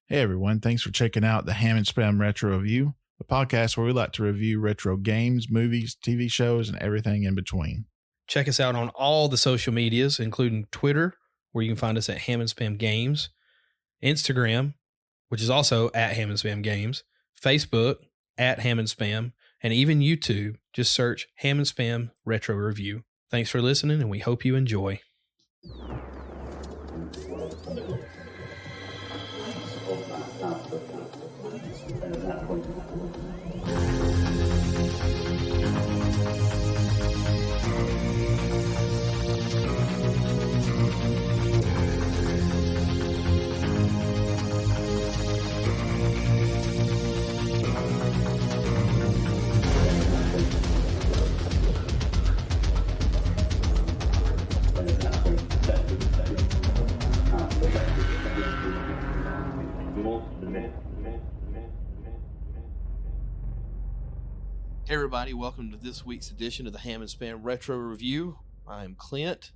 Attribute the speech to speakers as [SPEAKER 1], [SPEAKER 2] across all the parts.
[SPEAKER 1] Hey everyone, thanks for checking out the Ham and Spam Retro Review, the podcast where we like to review retro games, movies, TV shows, and everything in between.
[SPEAKER 2] Check us out on all the social medias, including Twitter, where you can find us at Ham and Spam Games, Instagram, which is also at Ham and Spam Games, Facebook at Ham and Spam, and even YouTube. Just search Ham and Spam Retro Review. Thanks for listening, and we hope you enjoy. Hey everybody, welcome to this week's edition of the Ham and Spam Retro Review. I'm Clint.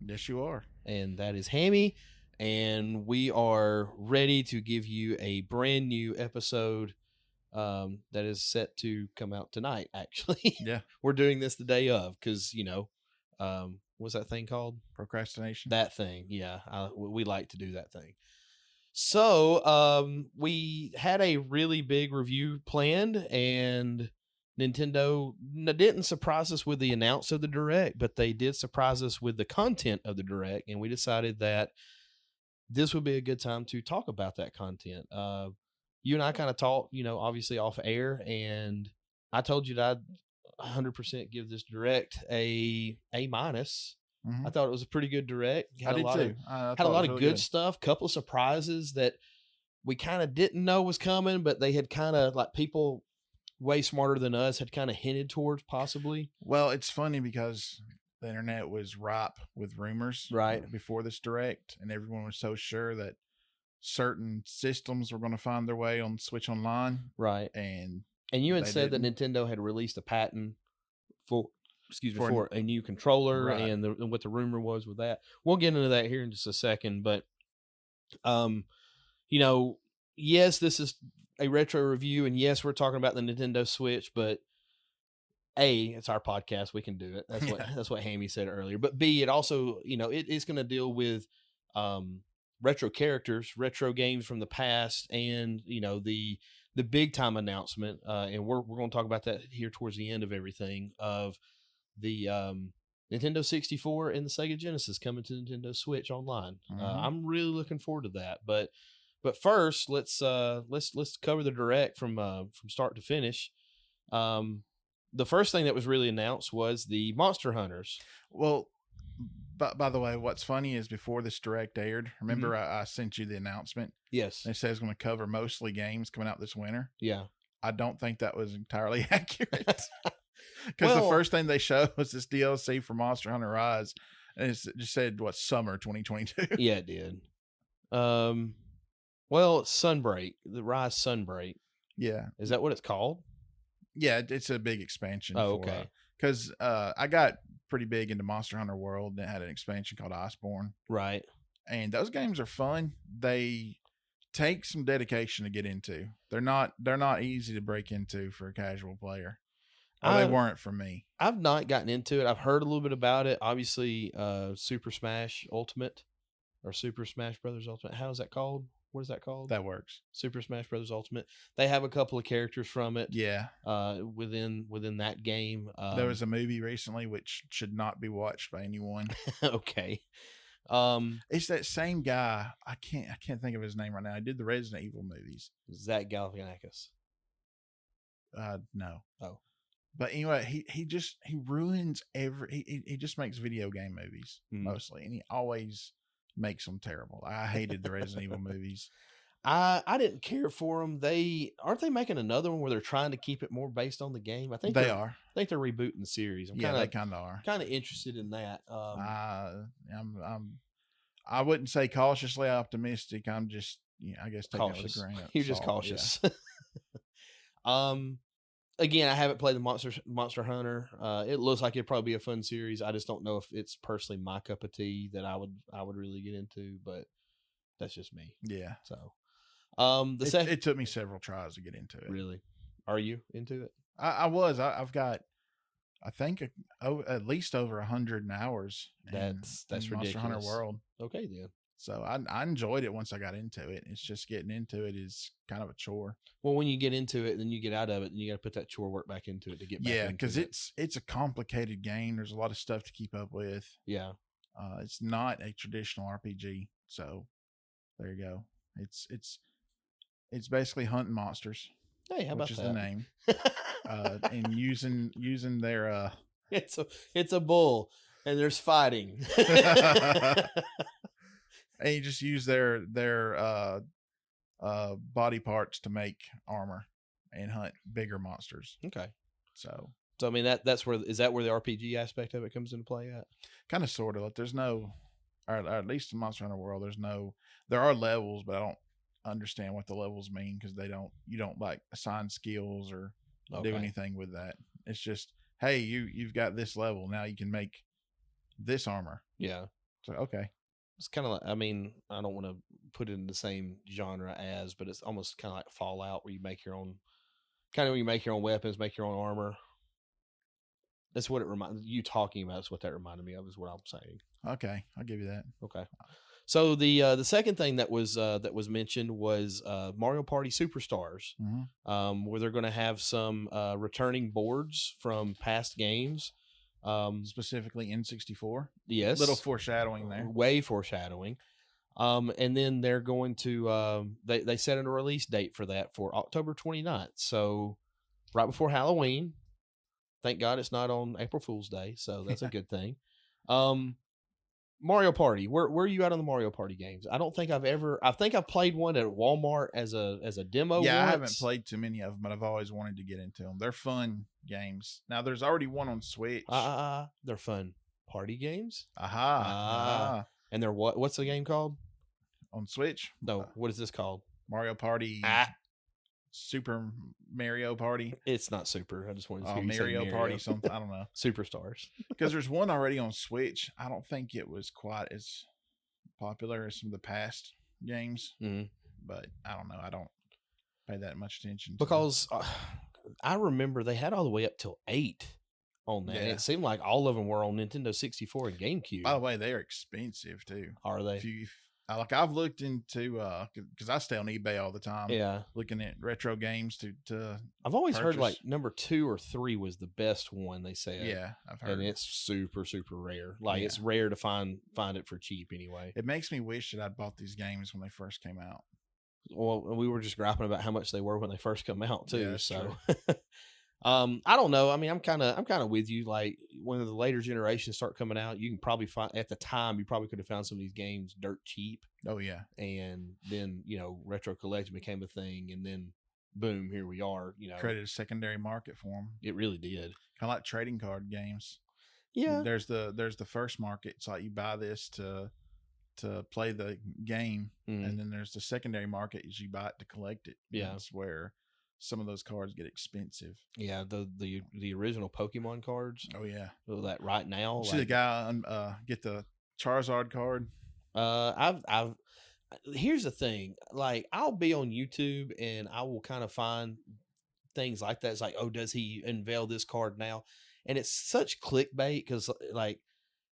[SPEAKER 1] Yes, you are.
[SPEAKER 2] And that is Hammy. And we are ready to give you a brand new episode that is set to come out tonight, actually.
[SPEAKER 1] Yeah.
[SPEAKER 2] We're doing this the day of because, what's that thing called?
[SPEAKER 1] Procrastination.
[SPEAKER 2] That thing, yeah. We like to do that thing. So we had a really big review planned, and Nintendo didn't surprise us with the announce of the Direct, but they did surprise us with the content of the Direct, and we decided that this would be a good time to talk about that content. You and I kind of talked, obviously off air, and I told you that I'd 100% give this Direct a minus.
[SPEAKER 1] Mm-hmm.
[SPEAKER 2] I thought it was a pretty good Direct.
[SPEAKER 1] I did too.
[SPEAKER 2] Had a lot of good stuff, couple of surprises that we kind of didn't know was coming, but they had kind of, like, people way smarter than us had kind of hinted towards possibly.
[SPEAKER 1] Well, it's funny because the internet was ripe with rumors
[SPEAKER 2] right
[SPEAKER 1] before this Direct, and everyone was so sure that certain systems were going to find their way on Switch Online.
[SPEAKER 2] Right.
[SPEAKER 1] And
[SPEAKER 2] you had said that Nintendo had released a patent for a new controller, right, and what the rumor was with that. We'll get into that here in just a second, but yes, this is a retro review, and yes, we're talking about the Nintendo Switch, but A, it's our podcast, we can do it. That's what Hammy said earlier. But B, it also, it is going to deal with retro characters, retro games from the past, and the big time announcement, and we're going to talk about that here towards the end of everything, of the Nintendo 64 and the Sega Genesis coming to Nintendo Switch Online.
[SPEAKER 1] Mm-hmm.
[SPEAKER 2] I'm really looking forward to that, but first, let's cover the Direct from start to finish. The first thing that was really announced was the Monster Hunters.
[SPEAKER 1] Well, by the way, what's funny is before this Direct aired, remember, mm-hmm, I sent you the announcement?
[SPEAKER 2] Yes.
[SPEAKER 1] They said it's going to cover mostly games coming out this winter.
[SPEAKER 2] Yeah.
[SPEAKER 1] I don't think that was entirely accurate. Because the first thing they showed was this DLC for Monster Hunter Rise, and it just said, summer 2022.
[SPEAKER 2] Yeah, it did. Well, Sunbreak, the Rise Sunbreak.
[SPEAKER 1] Yeah.
[SPEAKER 2] Is that what it's called?
[SPEAKER 1] Yeah, it's a big expansion.
[SPEAKER 2] Oh, okay.
[SPEAKER 1] Because I got pretty big into Monster Hunter World, and it had an expansion called Iceborne.
[SPEAKER 2] Right.
[SPEAKER 1] And those games are fun. They take some dedication to get into. They're not easy to break into for a casual player. They weren't for me.
[SPEAKER 2] I've not gotten into it. I've heard a little bit about it. Obviously, Super Smash Ultimate or Super Smash Brothers Ultimate. How is that called? What is that called?
[SPEAKER 1] That works.
[SPEAKER 2] Super Smash Brothers Ultimate. They have a couple of characters from it.
[SPEAKER 1] Yeah.
[SPEAKER 2] Within that game.
[SPEAKER 1] There was a movie recently which should not be watched by anyone.
[SPEAKER 2] Okay.
[SPEAKER 1] It's that same guy. I can't think of his name right now. I did the Resident Evil movies.
[SPEAKER 2] Zach Galifianakis.
[SPEAKER 1] No.
[SPEAKER 2] Oh.
[SPEAKER 1] But anyway, he ruins he just makes video game movies mostly, and he always makes them terrible. I hated the Resident Evil movies.
[SPEAKER 2] I didn't care for them. Aren't they making another one where they're trying to keep it more based on the game? I think
[SPEAKER 1] they are.
[SPEAKER 2] I think they're rebooting the series.
[SPEAKER 1] They kind of are.
[SPEAKER 2] Kind of interested in that.
[SPEAKER 1] I wouldn't say cautiously optimistic. I'm just, I guess, taking it with a grain of
[SPEAKER 2] You're just cautious. Yeah. Again, I haven't played the Monster Hunter. It looks like it'd probably be a fun series. I just don't know if it's personally my cup of tea that I would really get into, but that's just me.
[SPEAKER 1] Yeah.
[SPEAKER 2] So,
[SPEAKER 1] It took me several tries to get into it.
[SPEAKER 2] Really? Are you into it?
[SPEAKER 1] I was. I've got, I think, at least over 100 hours.
[SPEAKER 2] That's
[SPEAKER 1] in Monster
[SPEAKER 2] ridiculous.
[SPEAKER 1] Hunter World.
[SPEAKER 2] Okay, then.
[SPEAKER 1] So I enjoyed it once I got into it. It's just getting into it is kind of a chore.
[SPEAKER 2] Well, when you get into it, then you get out of it, and you got to put that chore work back into it to get back.
[SPEAKER 1] Yeah, because it's a complicated game. There's a lot of stuff to keep up with.
[SPEAKER 2] Yeah.
[SPEAKER 1] It's not a traditional RPG. So there you go. It's basically hunting monsters.
[SPEAKER 2] Hey, how about that?
[SPEAKER 1] Which is the name. And using their
[SPEAKER 2] it's a bull, and there's fighting.
[SPEAKER 1] And you just use their body parts to make armor and hunt bigger monsters.
[SPEAKER 2] Okay.
[SPEAKER 1] So
[SPEAKER 2] I mean that's where the RPG aspect of it comes into play at?
[SPEAKER 1] Kind of sort of. Like there's no, or at least in Monster Hunter World, there are levels, but I don't understand what the levels mean because you don't like assign skills or do anything with that. It's just, hey, you've got this level, now you can make this armor.
[SPEAKER 2] Yeah.
[SPEAKER 1] So okay.
[SPEAKER 2] It's kind of like, I mean, I don't want to put it in the same genre as, but it's almost kind of like Fallout where you make your own weapons, make your own armor. That's what it reminds you talking about. Is what that reminded me of. Is what I'm saying.
[SPEAKER 1] Okay, I'll give you that.
[SPEAKER 2] Okay. So the second thing that was mentioned was Mario Party Superstars, where they're going to have some returning boards from past games.
[SPEAKER 1] Specifically N64.
[SPEAKER 2] Yes.
[SPEAKER 1] Little foreshadowing there.
[SPEAKER 2] Way foreshadowing. And then they're going to they set a release date for that for October 29th. So right before Halloween. Thank God it's not on April Fool's Day, so that's a good thing. Mario Party. Where are you at on the Mario Party games? I think I've played one at Walmart as a demo.
[SPEAKER 1] Yeah,
[SPEAKER 2] once.
[SPEAKER 1] I haven't played too many of them, but I've always wanted to get into them. They're fun games. Now there's already one on Switch.
[SPEAKER 2] They're fun party games. And they're what's the game called?
[SPEAKER 1] On Switch?
[SPEAKER 2] No, what is this called?
[SPEAKER 1] Mario Party. Super Mario Party.
[SPEAKER 2] It's not super. I just wanted to hear
[SPEAKER 1] Mario Party something. I don't know.
[SPEAKER 2] Superstars.
[SPEAKER 1] Because there's one already on Switch. I don't think it was quite as popular as some of the past games.
[SPEAKER 2] Mm-hmm.
[SPEAKER 1] But I don't know. I don't pay that much attention
[SPEAKER 2] because I remember they had all the way up till 8 on that. Yeah. It seemed like all of them were on Nintendo 64 and GameCube.
[SPEAKER 1] By the way, they are expensive too.
[SPEAKER 2] Are they?
[SPEAKER 1] I've looked into because I stay on eBay all the time.
[SPEAKER 2] Yeah,
[SPEAKER 1] looking at retro games to.
[SPEAKER 2] I've always heard like number 2 or 3 was the best one. They said.
[SPEAKER 1] Yeah, I've heard,
[SPEAKER 2] and it's super rare. Like it's rare to find it for cheap anyway.
[SPEAKER 1] It makes me wish that I'd bought these games when they first came out.
[SPEAKER 2] Well, we were just griping about how much they were when they first come out too. Yeah, so. I don't know. I mean, I'm kind of with you. Like when the later generations start coming out, you can probably find at the time you probably could have found some of these games dirt cheap.
[SPEAKER 1] Oh yeah.
[SPEAKER 2] And then retro collection became a thing, and then boom, here we are.
[SPEAKER 1] Created a secondary market for them.
[SPEAKER 2] It really did.
[SPEAKER 1] Kind of like trading card games.
[SPEAKER 2] Yeah.
[SPEAKER 1] There's the first market. It's like you buy this to play the game, and then there's the secondary market is you buy it to collect it.
[SPEAKER 2] Yeah.
[SPEAKER 1] That's where some of those cards get expensive.
[SPEAKER 2] Yeah, the original Pokemon cards.
[SPEAKER 1] Oh yeah,
[SPEAKER 2] that right now.
[SPEAKER 1] See the guy get the Charizard card.
[SPEAKER 2] Here's the thing. Like I'll be on YouTube and I will kind of find things like that. It's like, oh, does he unveil this card now? And it's such clickbait because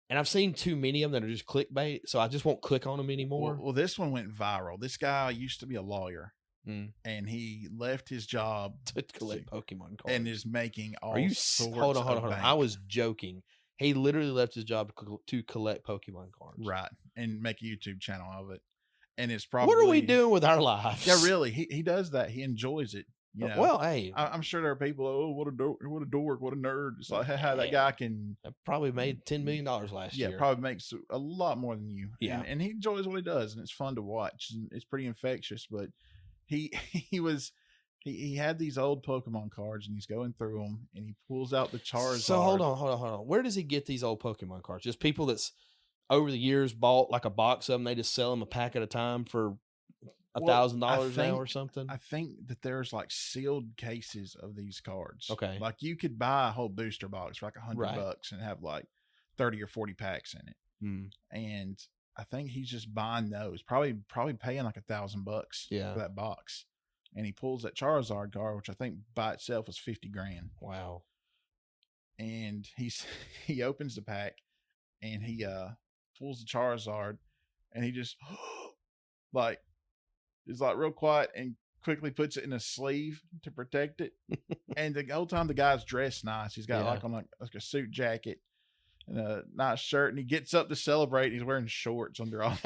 [SPEAKER 2] and I've seen too many of them that are just clickbait, so I just won't click on them anymore.
[SPEAKER 1] Well, this one went viral. This guy used to be a lawyer. And he left his job
[SPEAKER 2] to collect Pokemon cards
[SPEAKER 1] and is making all sorts
[SPEAKER 2] hold on.
[SPEAKER 1] bank.
[SPEAKER 2] I was joking. He literally left his job to collect Pokemon cards.
[SPEAKER 1] Right. And make a YouTube channel of it. And it's probably...
[SPEAKER 2] What are we doing with our lives?
[SPEAKER 1] Yeah, really. He does that. He enjoys it.
[SPEAKER 2] Well, hey.
[SPEAKER 1] I'm sure there are people, oh, what a dork, what a nerd. It's like, how that guy can...
[SPEAKER 2] Probably made $10 million last year.
[SPEAKER 1] Yeah, probably makes a lot more than you.
[SPEAKER 2] Yeah.
[SPEAKER 1] And he enjoys what he does, and it's fun to watch. And it's pretty infectious, but... He had these old Pokemon cards and he's going through them and he pulls out the Charizard.
[SPEAKER 2] So hold on. Where does he get these old Pokemon cards? Just people that's over the years bought like a box of them. They just sell them a pack at a time for $1,000 now or something.
[SPEAKER 1] I think that there's like sealed cases of these cards.
[SPEAKER 2] Okay.
[SPEAKER 1] Like you could buy a whole booster box for like $100 and have like 30 or 40 packs in it. And I think he's just buying those. Probably paying like $1,000 for that box. And he pulls that Charizard card, which I think by itself was $50,000.
[SPEAKER 2] Wow.
[SPEAKER 1] And he opens the pack and he pulls the Charizard and he just like is like real quiet and quickly puts it in a sleeve to protect it. And the whole time the guy's dressed nice. He's got like a suit jacket and a nice shirt, and he gets up to celebrate. And he's wearing shorts under all.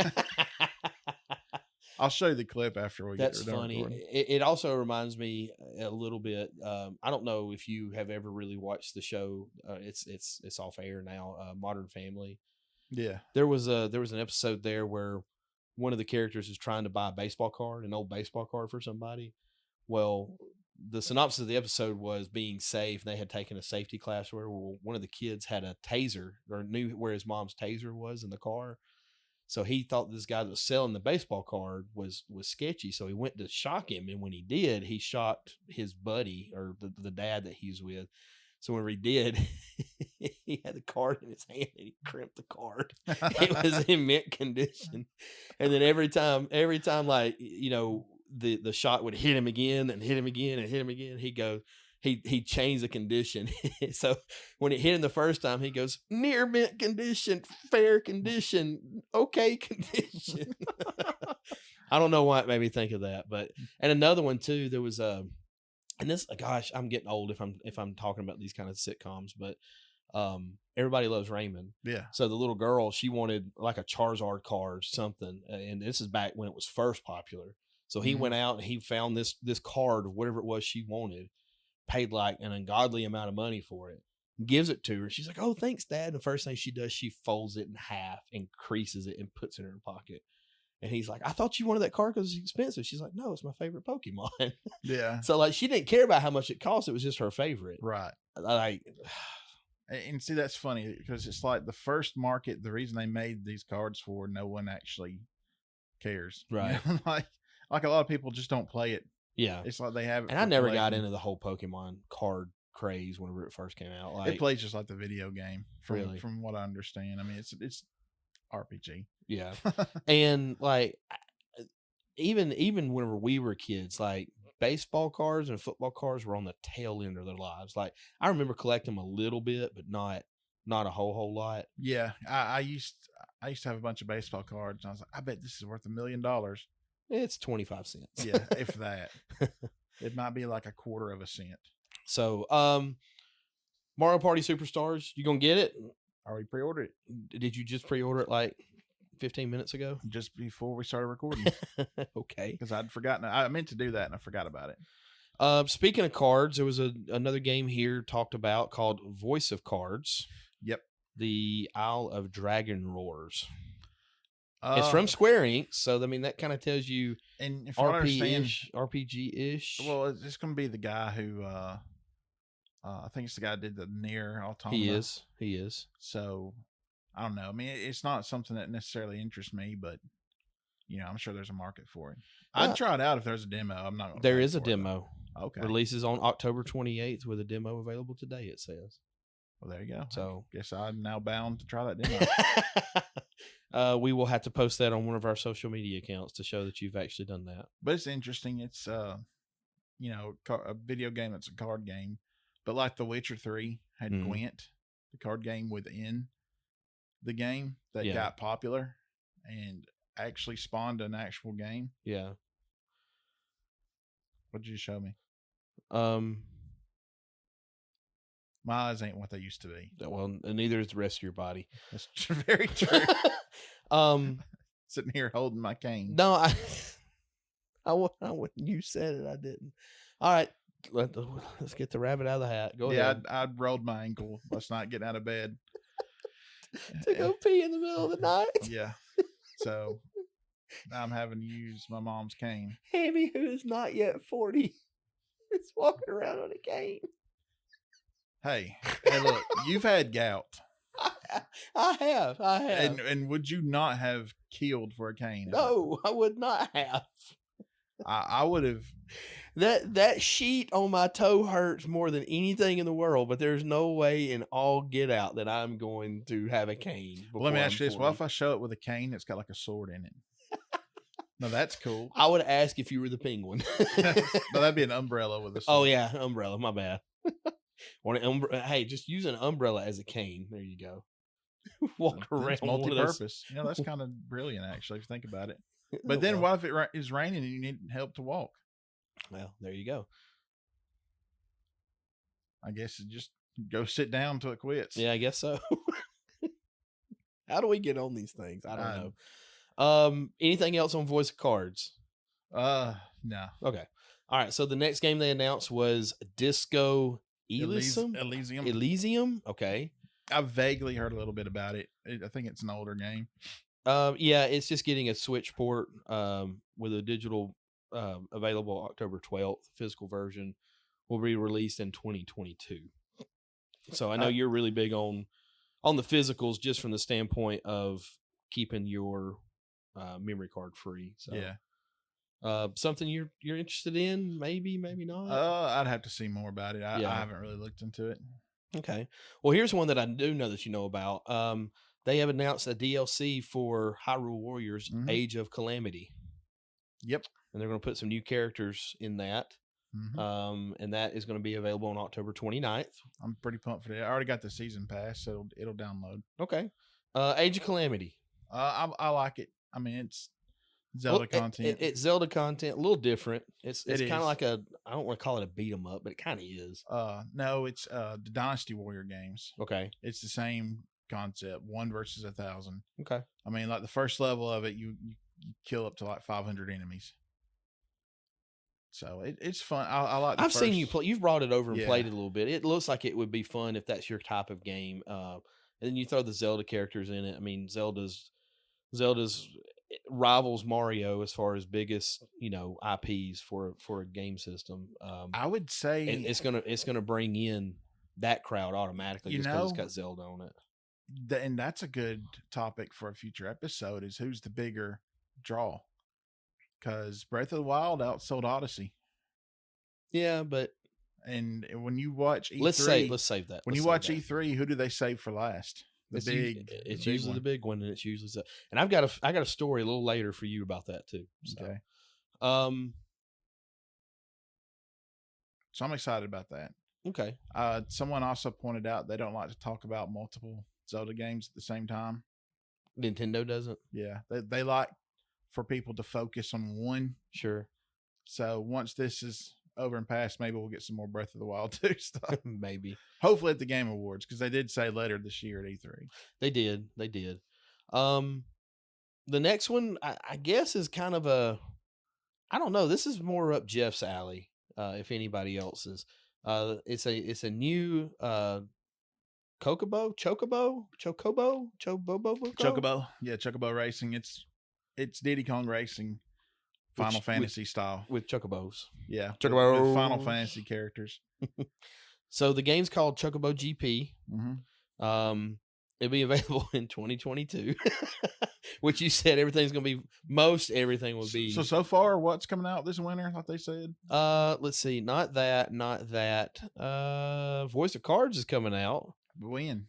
[SPEAKER 1] I'll show you the clip after we
[SPEAKER 2] That's
[SPEAKER 1] get done
[SPEAKER 2] funny.
[SPEAKER 1] recording.
[SPEAKER 2] It also reminds me a little bit. I don't know if you have ever really watched the show. It's off air now. Modern Family.
[SPEAKER 1] Yeah.
[SPEAKER 2] There was an episode there where one of the characters is trying to buy a baseball card, an old baseball card for somebody. Well, the synopsis of the episode was being safe. They had taken a safety class where one of the kids had a taser, or knew where his mom's taser was in the car. So he thought this guy that was selling the baseball card was sketchy. So he went to shock him. And when he did, he shocked his buddy, or the dad that he was with. So when he did, he had the card in his hand and he crimped the card. It was in mint condition. And then every time, like, the shot would hit him again and hit him again and hit him again, he changed the condition. So when it hit him the first time, he goes, near mint condition, fair condition, okay condition. I don't know why it made me think of that, and another one too, there was and this, gosh, I'm getting old if I'm talking about these kind of sitcoms, but Everybody Loves Raymond.
[SPEAKER 1] Yeah.
[SPEAKER 2] So the little girl, she wanted like a Charizard card, something, and this is back when it was first popular. So he went out and he found this card, whatever it was she wanted, paid like an ungodly amount of money for it, gives it to her. She's like, "Oh, thanks, Dad." And the first thing she does, she folds it in half and creases it and puts it in her pocket. And he's like, "I thought you wanted that card because it's expensive." She's like, "No, it's my favorite Pokemon."
[SPEAKER 1] Yeah.
[SPEAKER 2] So like, she didn't care about how much it cost. It was just her favorite.
[SPEAKER 1] Right.
[SPEAKER 2] Like,
[SPEAKER 1] and see, that's funny because it's like the first market, the reason they made these cards for, no one actually cares.
[SPEAKER 2] Right.
[SPEAKER 1] Like a lot of people just don't play it.
[SPEAKER 2] Yeah.
[SPEAKER 1] It's like they have it.
[SPEAKER 2] And I never got into the whole Pokemon card craze whenever it first came out. Like,
[SPEAKER 1] it plays just like the video game from what I understand. I mean, it's RPG.
[SPEAKER 2] Yeah. And like, even whenever we were kids, like baseball cards and football cards were on the tail end of their lives. Like, I remember collecting them a little bit, but not a whole lot.
[SPEAKER 1] Yeah. I used to have a bunch of baseball cards, and I was like, I bet this is worth $1 million.
[SPEAKER 2] It's 25 cents.
[SPEAKER 1] Yeah, if that. It might be like a quarter of a cent.
[SPEAKER 2] So, Mario Party Superstars, you gonna get it?
[SPEAKER 1] I already pre-ordered it.
[SPEAKER 2] Did you just pre-order it like 15 minutes ago?
[SPEAKER 1] Just before we started recording.
[SPEAKER 2] Okay.
[SPEAKER 1] Because I'd forgotten. I meant to do that and I forgot about it.
[SPEAKER 2] Speaking of cards, there was another game here talked about called Voice of Cards.
[SPEAKER 1] Yep.
[SPEAKER 2] The Isle of Dragon Roars. It's from Square Enix, so I mean that kind of tells you
[SPEAKER 1] and if
[SPEAKER 2] RPG-ish.
[SPEAKER 1] Well, it's going to be the guy who I think it's the guy that did the Nier Automata.
[SPEAKER 2] He is.
[SPEAKER 1] So I don't know. I mean, it's not something that necessarily interests me, but I'm sure there's a market for it. I'd try it out if there's a demo. I'm not gonna
[SPEAKER 2] There is a demo.
[SPEAKER 1] Okay.
[SPEAKER 2] Releases on October 28th with a demo available today, it says.
[SPEAKER 1] Well, there you go.
[SPEAKER 2] So
[SPEAKER 1] I guess I'm now bound to try that demo.
[SPEAKER 2] We will have to post that on one of our social media accounts to show that you've actually done that.
[SPEAKER 1] But it's interesting. It's a video game that's a card game, but like The Witcher 3 had Gwent, the card game within the game that got popular and actually spawned an actual game.
[SPEAKER 2] Yeah.
[SPEAKER 1] What did you show me? My eyes ain't what they used to be.
[SPEAKER 2] Well, neither is the rest of your body.
[SPEAKER 1] That's very true. Sitting here holding my cane.
[SPEAKER 2] No, I wouldn't. You said it. I didn't. All right, let's get the rabbit out of the hat. Go ahead.
[SPEAKER 1] Yeah, I'd rolled my ankle. Let's not get out of bed
[SPEAKER 2] to go pee in the middle of the night.
[SPEAKER 1] Yeah. So now I'm having to use my mom's cane.
[SPEAKER 2] Hammy, who is not yet 40, is walking around on a cane.
[SPEAKER 1] Hey, look, you've had gout.
[SPEAKER 2] I have.
[SPEAKER 1] And would you not have killed for a cane?
[SPEAKER 2] No, I would not have.
[SPEAKER 1] I would have.
[SPEAKER 2] That sheet on my toe hurts more than anything in the world, but there's no way in all get out that I'm going to have a cane.
[SPEAKER 1] Well, let me ask you this:
[SPEAKER 2] 40.
[SPEAKER 1] what if I show it with a cane that's got like a sword in it? No, that's cool.
[SPEAKER 2] I would ask if you were the penguin.
[SPEAKER 1] No, that'd be an umbrella with a sword.
[SPEAKER 2] Oh yeah, umbrella. My bad. Or hey, just use an umbrella as a cane. There you go. Walk around.
[SPEAKER 1] It's multi-purpose. You know, that's kind of brilliant, actually, if you think about it. But then, what if it is raining and you need help to walk?
[SPEAKER 2] Well, there you go.
[SPEAKER 1] I guess you just go sit down till it quits.
[SPEAKER 2] Yeah, I guess so. How do we get on these things? I don't know. Anything else on voice cards?
[SPEAKER 1] No.
[SPEAKER 2] Okay. All right. So the next game they announced was Disco Elysium. Elysium. Okay.
[SPEAKER 1] I've vaguely heard a little bit about it. I think it's an older game.
[SPEAKER 2] Yeah, it's just getting a Switch port with a digital available October 12th. Physical version will be released in 2022. So I know you're really big on the physicals, just from the standpoint of keeping your memory card free. So
[SPEAKER 1] yeah,
[SPEAKER 2] something you're interested in? Maybe not.
[SPEAKER 1] I'd have to see more about it. I haven't really looked into it.
[SPEAKER 2] Okay. Well, here's one that I do know that you know about. They have announced a DLC for Hyrule Warriors: Age of Calamity.
[SPEAKER 1] Yep.
[SPEAKER 2] And they're going to put some new characters in that. And that is going to be available on October 29th.
[SPEAKER 1] I'm pretty pumped for that. I already got the season pass, so it'll download.
[SPEAKER 2] Okay. Age of Calamity.
[SPEAKER 1] I like it. I mean, it's Zelda content.
[SPEAKER 2] It's Zelda content, a little different. It's kind of like I don't want to call it a beat 'em up, but it kind of is.
[SPEAKER 1] No, it's the Dynasty Warrior games.
[SPEAKER 2] Okay.
[SPEAKER 1] It's the same concept, 1 versus 1,000.
[SPEAKER 2] Okay.
[SPEAKER 1] I mean, like the first level of it, you kill up to like 500 enemies. So it's fun. I like.
[SPEAKER 2] I've seen you play. You've brought it over and played it a little bit. It looks like it would be fun if that's your type of game. And then you throw the Zelda characters in it. I mean, Zelda's rivals Mario as far as biggest IPs for a game system.
[SPEAKER 1] I would say
[SPEAKER 2] it's gonna bring in that crowd automatically just because it's got Zelda on it.
[SPEAKER 1] And that's a good topic for a future episode. Is who's the bigger draw? Because Breath of the Wild outsold Odyssey.
[SPEAKER 2] Yeah, but
[SPEAKER 1] when you watch E3,
[SPEAKER 2] let's save that.
[SPEAKER 1] When you watch E3, who do they save for last?
[SPEAKER 2] It's usually the big one, and it's usually and I got a story a little later for you about that too. So.
[SPEAKER 1] Okay. So I'm excited about that.
[SPEAKER 2] Okay.
[SPEAKER 1] Someone also pointed out they don't like to talk about multiple Zelda games at the same time.
[SPEAKER 2] Nintendo doesn't.
[SPEAKER 1] Yeah, they like for people to focus on one.
[SPEAKER 2] Sure.
[SPEAKER 1] So once this is over and past, maybe we'll get some more Breath of the Wild 2 stuff.
[SPEAKER 2] Maybe.
[SPEAKER 1] Hopefully at the Game Awards, because they did say later this year at E3.
[SPEAKER 2] They did. The next one, I guess, is kind of I don't know. This is more up Jeff's alley, if anybody else's. It's a new Chocobo.
[SPEAKER 1] Yeah, Chocobo Racing. It's Diddy Kong Racing, Final Fantasy style
[SPEAKER 2] with Chocobos.
[SPEAKER 1] Yeah,
[SPEAKER 2] Chocobo
[SPEAKER 1] with Final Fantasy characters.
[SPEAKER 2] So the game's called Chocobo GP. It'll be available in 2022, which you said everything will be.
[SPEAKER 1] So far, what's coming out this winter? Like they said.
[SPEAKER 2] Let's see. Not that. Voice of Cards is coming out.
[SPEAKER 1] When?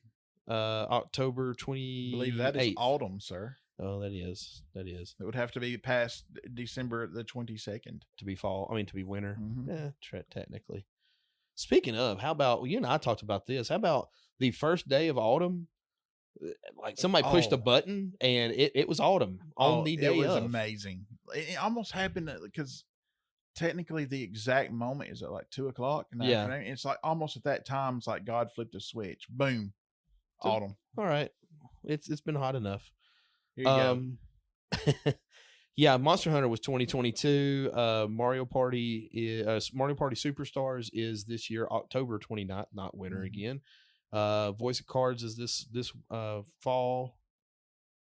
[SPEAKER 2] October 20.
[SPEAKER 1] I believe that is autumn, sir.
[SPEAKER 2] Oh, that is. It
[SPEAKER 1] would have to be past December the 22nd
[SPEAKER 2] to be fall. I mean, to be winter. Yeah, technically. Speaking of, how about you and I talked about this? How about the first day of autumn? Like somebody pushed a button and it was autumn on the day.
[SPEAKER 1] It was amazing. It almost happened because technically the exact moment is at like 2:00 in the afternoon. It's like almost at that time. It's like God flipped a switch. Boom, autumn.
[SPEAKER 2] All right, it's been hot enough.
[SPEAKER 1] Here you go.
[SPEAKER 2] Yeah, Monster Hunter was 2022. Mario Party Superstars is this year, October 29th, not winter again. Voice of Cards is this fall.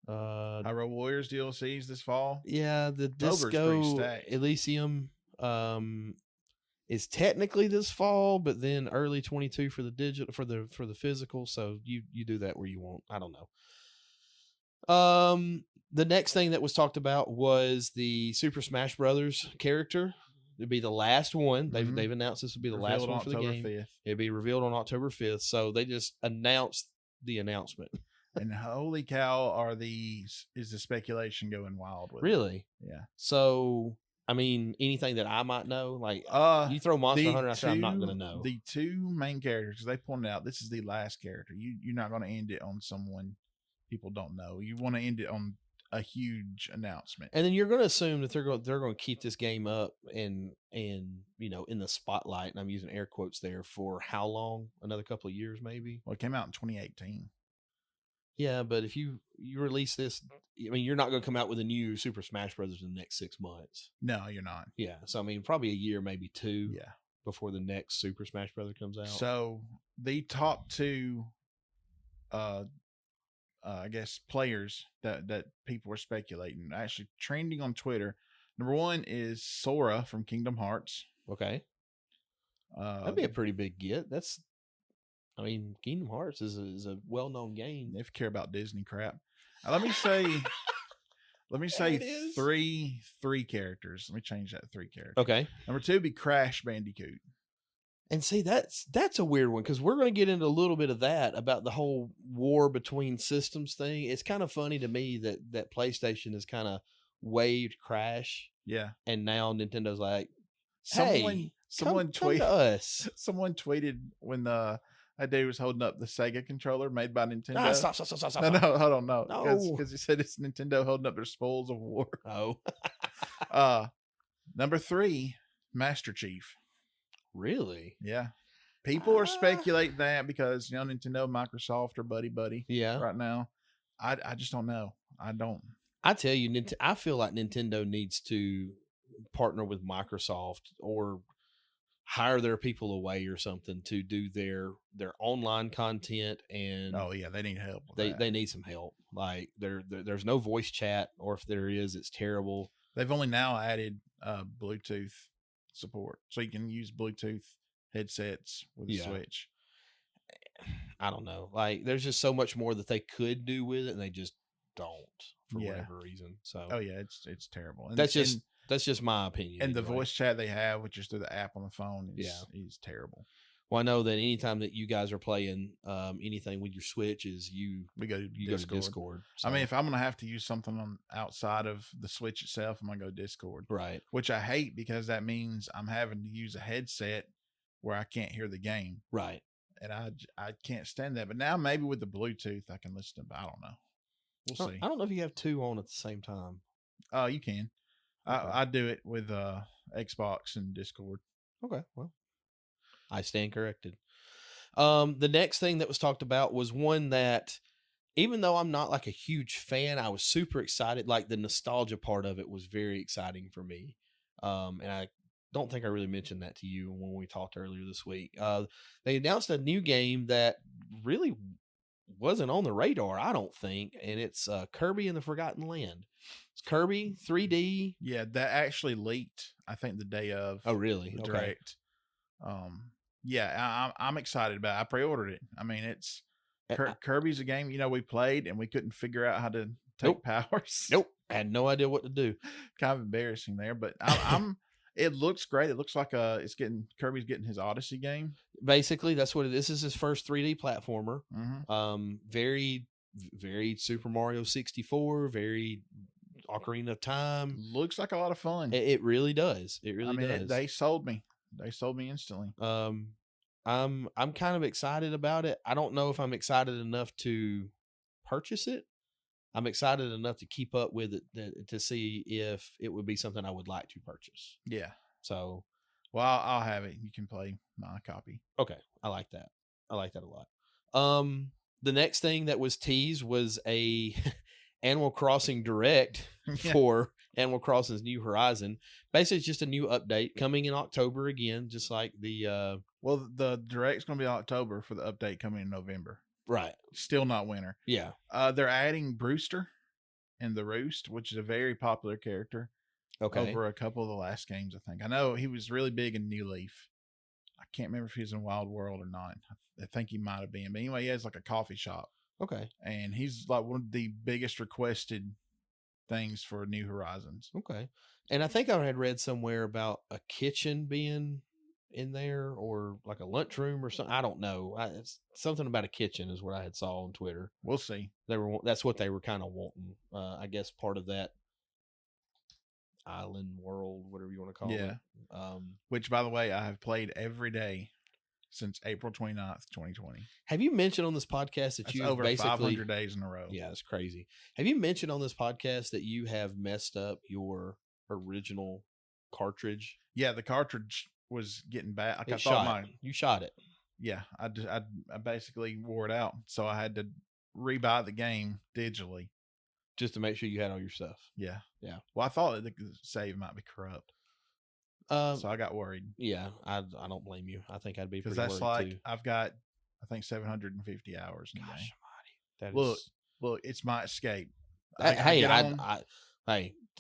[SPEAKER 1] Hyrule Warriors DLCs this fall.
[SPEAKER 2] Yeah, the Disco Elysium is technically this fall, but then early 22 for the digital for the physical. So you do that where you want. I don't know. The next thing that was talked about was the Super Smash Brothers character. It'd be the last one.
[SPEAKER 1] Mhm.
[SPEAKER 2] They've announced this would be the last
[SPEAKER 1] Revealed
[SPEAKER 2] one
[SPEAKER 1] on
[SPEAKER 2] for the
[SPEAKER 1] October
[SPEAKER 2] game.
[SPEAKER 1] 5th.
[SPEAKER 2] It'd be revealed on October 5th. So they just announced the announcement.
[SPEAKER 1] And holy cow, is the speculation going wild with it.
[SPEAKER 2] Really?
[SPEAKER 1] Yeah.
[SPEAKER 2] So, I mean, anything that I might know, like you throw Monster Hunter, I'm not going to know.
[SPEAKER 1] The two main characters, because they pointed out this is the last character. You're not going to end it on someone people don't know. You want to end it on a huge announcement.
[SPEAKER 2] And then you're going to assume that they're going to keep this game up and you know, in the spotlight, and I'm using air quotes there, for how long? Another couple of years maybe?
[SPEAKER 1] Well, it came out in 2018.
[SPEAKER 2] Yeah, but if you release this, I mean, you're not going to come out with a new Super Smash Brothers in the next 6 months.
[SPEAKER 1] No, you're not.
[SPEAKER 2] Yeah, so I mean, probably a year, maybe 2.
[SPEAKER 1] Yeah,
[SPEAKER 2] before the next Super Smash Brothers comes out.
[SPEAKER 1] So the top 2, I guess, players that people are speculating, actually trending on Twitter. Number 1 is Sora from Kingdom Hearts.
[SPEAKER 2] Okay, that'd be a pretty big get. I mean, Kingdom Hearts is a well-known game.
[SPEAKER 1] If you care about Disney crap, let me say three characters. Let me change that to 3 characters.
[SPEAKER 2] Okay.
[SPEAKER 1] Number 2 would be Crash Bandicoot.
[SPEAKER 2] And see, that's a weird one, because we're going to get into a little bit of that about the whole war between systems thing. It's kind of funny to me that PlayStation has kind of waived Crash.
[SPEAKER 1] Yeah.
[SPEAKER 2] And now Nintendo's like,
[SPEAKER 1] someone
[SPEAKER 2] come
[SPEAKER 1] tweeted
[SPEAKER 2] to us.
[SPEAKER 1] Someone tweeted when that dude was holding up the Sega controller made by Nintendo.
[SPEAKER 2] Ah, stop.
[SPEAKER 1] No, hold on, no.
[SPEAKER 2] No.
[SPEAKER 1] Because he said it's Nintendo holding up their spoils of war.
[SPEAKER 2] Oh.
[SPEAKER 1] Number 3, Master Chief.
[SPEAKER 2] Really?
[SPEAKER 1] Yeah. People are speculating that because, Nintendo, Microsoft are buddy
[SPEAKER 2] Yeah.
[SPEAKER 1] right now. I just don't know.
[SPEAKER 2] I tell you, I feel like Nintendo needs to partner with Microsoft or hire their people away or something to do their online content. And
[SPEAKER 1] oh yeah, they need help.
[SPEAKER 2] They need some help. Like there's no voice chat, or if there is, it's terrible.
[SPEAKER 1] They've only now added Bluetooth support, so you can use Bluetooth headsets with the Switch.
[SPEAKER 2] I don't know. Like, there's just so much more that they could do with it, and they just don't for whatever reason. So,
[SPEAKER 1] oh yeah, it's terrible. And
[SPEAKER 2] that's just my opinion.
[SPEAKER 1] And the voice chat they have, which is through the app on the phone, is terrible.
[SPEAKER 2] Well, I know that anytime that you guys are playing anything with your Switch, we go to Discord.
[SPEAKER 1] So. I mean, if I'm gonna have to use something outside of the Switch itself, I'm gonna go Discord.
[SPEAKER 2] Right.
[SPEAKER 1] Which I hate, because that means I'm having to use a headset where I can't hear the game.
[SPEAKER 2] Right.
[SPEAKER 1] And I can't stand that. But now maybe with the Bluetooth I can listen to. I don't know. We'll see.
[SPEAKER 2] I don't know if you have 2 on at the same time.
[SPEAKER 1] Oh, you can. Okay. I do it with Xbox and Discord.
[SPEAKER 2] Okay. Well, I stand corrected. The next thing that was talked about was one that, even though I'm not like a huge fan, I was super excited. Like, the nostalgia part of it was very exciting for me. And I don't think I really mentioned that to you when we talked earlier this week. They announced a new game that really wasn't on the radar, I don't think, and it's Kirby and the Forgotten Land. It's Kirby 3D.
[SPEAKER 1] Yeah, that actually leaked, I think, the day of.
[SPEAKER 2] Oh, really?
[SPEAKER 1] The direct. Yeah, I'm excited about it. I pre-ordered it. I mean, it's Kirby's a game, we played and we couldn't figure out how to take powers.
[SPEAKER 2] Nope. I had no idea what to do.
[SPEAKER 1] Kind of embarrassing there, but it looks great. It looks like Kirby's getting his Odyssey game.
[SPEAKER 2] Basically, that's what it is. This is his first 3D platformer.
[SPEAKER 1] Mm-hmm.
[SPEAKER 2] Very, very Super Mario 64, very Ocarina of Time.
[SPEAKER 1] Looks like a lot of fun.
[SPEAKER 2] It really does. It really does.
[SPEAKER 1] They sold me. They sold me instantly.
[SPEAKER 2] I'm kind of excited about it. I don't know if I'm excited enough to purchase it. I'm excited enough to keep up with it to see if it would be something I would like to purchase.
[SPEAKER 1] Yeah.
[SPEAKER 2] So,
[SPEAKER 1] well, I'll have it. You can play my copy.
[SPEAKER 2] Okay. I like that. I like that a lot. The next thing that was teased was a Animal Crossing Direct for Animal Crossing's New Horizon. Basically, it's just a new update coming in October again, just like the...
[SPEAKER 1] Well, the Direct's going to be October for the update coming in November.
[SPEAKER 2] Right.
[SPEAKER 1] Still not winter.
[SPEAKER 2] Yeah.
[SPEAKER 1] They're adding Brewster and the Roost, which is a very popular character.
[SPEAKER 2] Okay.
[SPEAKER 1] Over a couple of the last games, I think. I know he was really big in New Leaf. I can't remember if he was in Wild World or not. I think he might have been. But anyway, he has like a coffee shop.
[SPEAKER 2] Okay.
[SPEAKER 1] And he's like one of the biggest requested things for New Horizons.
[SPEAKER 2] Okay. And I think I had read somewhere about a kitchen being in there, or like a lunchroom or something. I don't know. It's something about a kitchen is what I had saw on Twitter.
[SPEAKER 1] We'll see.
[SPEAKER 2] That's what they were kind of wanting. I guess part of that island world, whatever you want to call it.
[SPEAKER 1] Which, by the way, I have played every day since April 29th, 2020.
[SPEAKER 2] Have you mentioned on this podcast that you
[SPEAKER 1] over
[SPEAKER 2] basically
[SPEAKER 1] 500 days in a row?
[SPEAKER 2] Yeah, it's crazy. Have you mentioned on this podcast that you have messed up your original cartridge?
[SPEAKER 1] Yeah, the cartridge was getting bad. Like,
[SPEAKER 2] You shot it.
[SPEAKER 1] Yeah, I basically wore it out, so I had to rebuy the game digitally
[SPEAKER 2] just to make sure you had all your stuff.
[SPEAKER 1] Yeah.
[SPEAKER 2] Well,
[SPEAKER 1] I thought the save might be corrupt, so I got worried.
[SPEAKER 2] Yeah, I don't blame you. I think I'd be
[SPEAKER 1] because
[SPEAKER 2] pretty
[SPEAKER 1] that's
[SPEAKER 2] worried
[SPEAKER 1] like
[SPEAKER 2] too.
[SPEAKER 1] I've got 750 hours in the game.
[SPEAKER 2] That
[SPEAKER 1] Look, it's my escape.
[SPEAKER 2] Hey,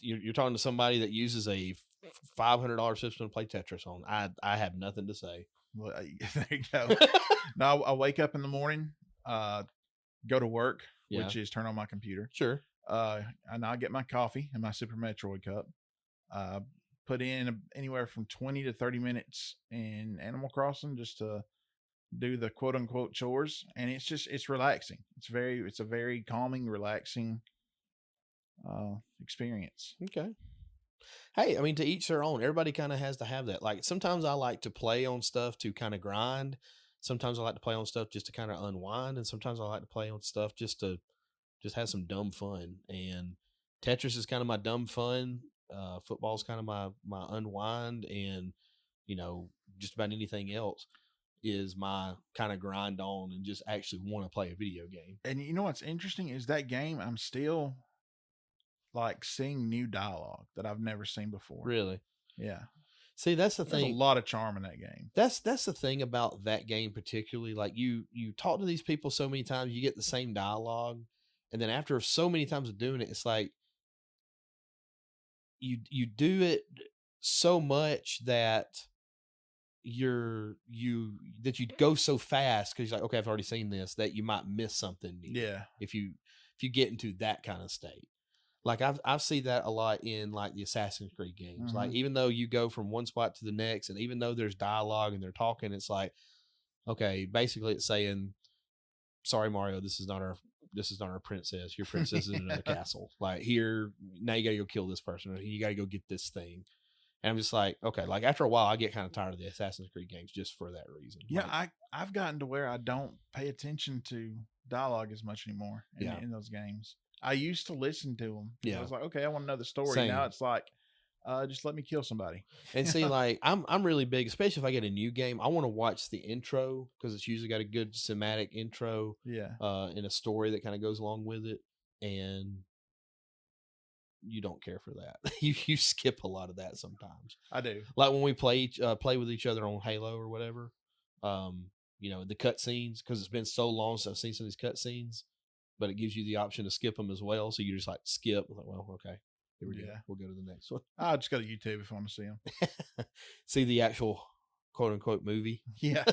[SPEAKER 2] you're talking to somebody that uses a $500 system to play Tetris on. I have nothing to say.
[SPEAKER 1] Well, there you go. No, I wake up in the morning, go to work, which is turn on my computer.
[SPEAKER 2] Sure.
[SPEAKER 1] And I get my coffee in my Super Metroid cup. Put in anywhere from 20 to 30 minutes in Animal Crossing just to do the quote unquote chores, and it's relaxing. It's a very calming, relaxing experience.
[SPEAKER 2] Okay. Hey, I mean, to each their own. Everybody kind of has to have that. Like, sometimes I like to play on stuff to kind of grind. Sometimes I like to play on stuff just to kind of unwind, and sometimes I like to play on stuff just to have some dumb fun. And Tetris is kind of my dumb fun. Football is kind of my unwind, and just about anything else is my kind of grind on and just actually want to play a video game.
[SPEAKER 1] And you know what's interesting is that game I'm still like seeing new dialogue that I've never seen before.
[SPEAKER 2] Really?
[SPEAKER 1] Yeah.
[SPEAKER 2] See, that's the thing.
[SPEAKER 1] There's a lot of charm in that game.
[SPEAKER 2] That's the thing about that game particularly. Like, you talk to these people so many times, you get the same dialogue, and then after so many times of doing it, it's like you do it so much that you go so fast because you're like, okay, I've already seen this, that you might miss something new.
[SPEAKER 1] Yeah.
[SPEAKER 2] If you get into that kind of state. Like, I've seen that a lot in like the Assassin's Creed games. Mm-hmm. Like, even though you go from one spot to the next, and even though there's dialogue and they're talking, it's like, okay, basically it's saying, sorry, Mario, this is not our princess. Your princess is in another castle. Like, here, now you got to go kill this person. Or you got to go get this thing. And I'm just like, okay, like after a while, I get kind of tired of the Assassin's Creed games just for that reason.
[SPEAKER 1] Yeah,
[SPEAKER 2] like,
[SPEAKER 1] I've gotten to where I don't pay attention to dialogue as much anymore in those games. I used to listen to them. Yeah. I was like, okay, I want to know the story. Same. Now it's like, just let me kill somebody.
[SPEAKER 2] And see, like, I'm really big, especially if I get a new game. I want to watch the intro because it's usually got a good cinematic intro.
[SPEAKER 1] Yeah.
[SPEAKER 2] And a story that kind of goes along with it. And you don't care for that. you skip a lot of that sometimes.
[SPEAKER 1] I do.
[SPEAKER 2] Like when we play with each other on Halo or whatever. The cutscenes, because it's been so long since I've seen some of these cutscenes, but it gives you the option to skip them as well. So you just like skip. Like, well, okay, here we go. We'll go to the next one.
[SPEAKER 1] I'll just go to YouTube if I want to see them.
[SPEAKER 2] See the actual quote unquote movie.
[SPEAKER 1] Yeah.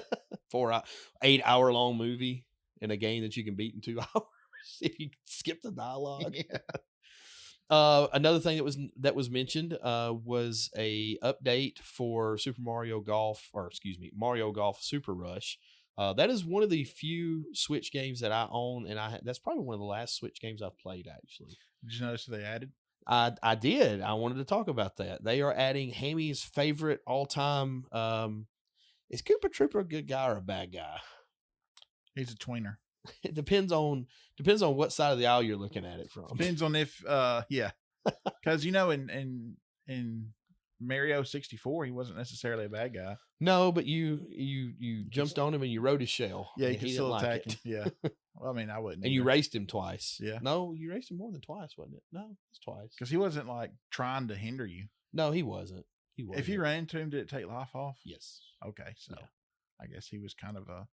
[SPEAKER 2] 8 hour long movie in a game that you can beat in 2 hours if you skip the dialogue.
[SPEAKER 1] Yeah.
[SPEAKER 2] Another thing that was mentioned was a update for Mario Golf Super Rush. That is one of the few Switch games that I own, and that's probably one of the last Switch games I've played, actually.
[SPEAKER 1] Did you notice they added?
[SPEAKER 2] I did. I wanted to talk about that. They are adding Hammy's favorite all-time. Is Koopa Trooper a good guy or a bad guy?
[SPEAKER 1] He's a tweener.
[SPEAKER 2] It depends on what side of the aisle you're looking at it from.
[SPEAKER 1] Depends on if because in Mario 64 he wasn't necessarily a bad guy.
[SPEAKER 2] No, but you jumped on him and you rode his shell.
[SPEAKER 1] Yeah, you can still attack him. Yeah. Well, I mean, I wouldn't.
[SPEAKER 2] And you raced him twice.
[SPEAKER 1] Yeah.
[SPEAKER 2] No, you raced him more than twice, wasn't it? No, it's twice.
[SPEAKER 1] Because he wasn't like trying to hinder you.
[SPEAKER 2] No, he wasn't.
[SPEAKER 1] If you ran into him, did it take life off?
[SPEAKER 2] Yes.
[SPEAKER 1] Okay, so I guess he was kind of a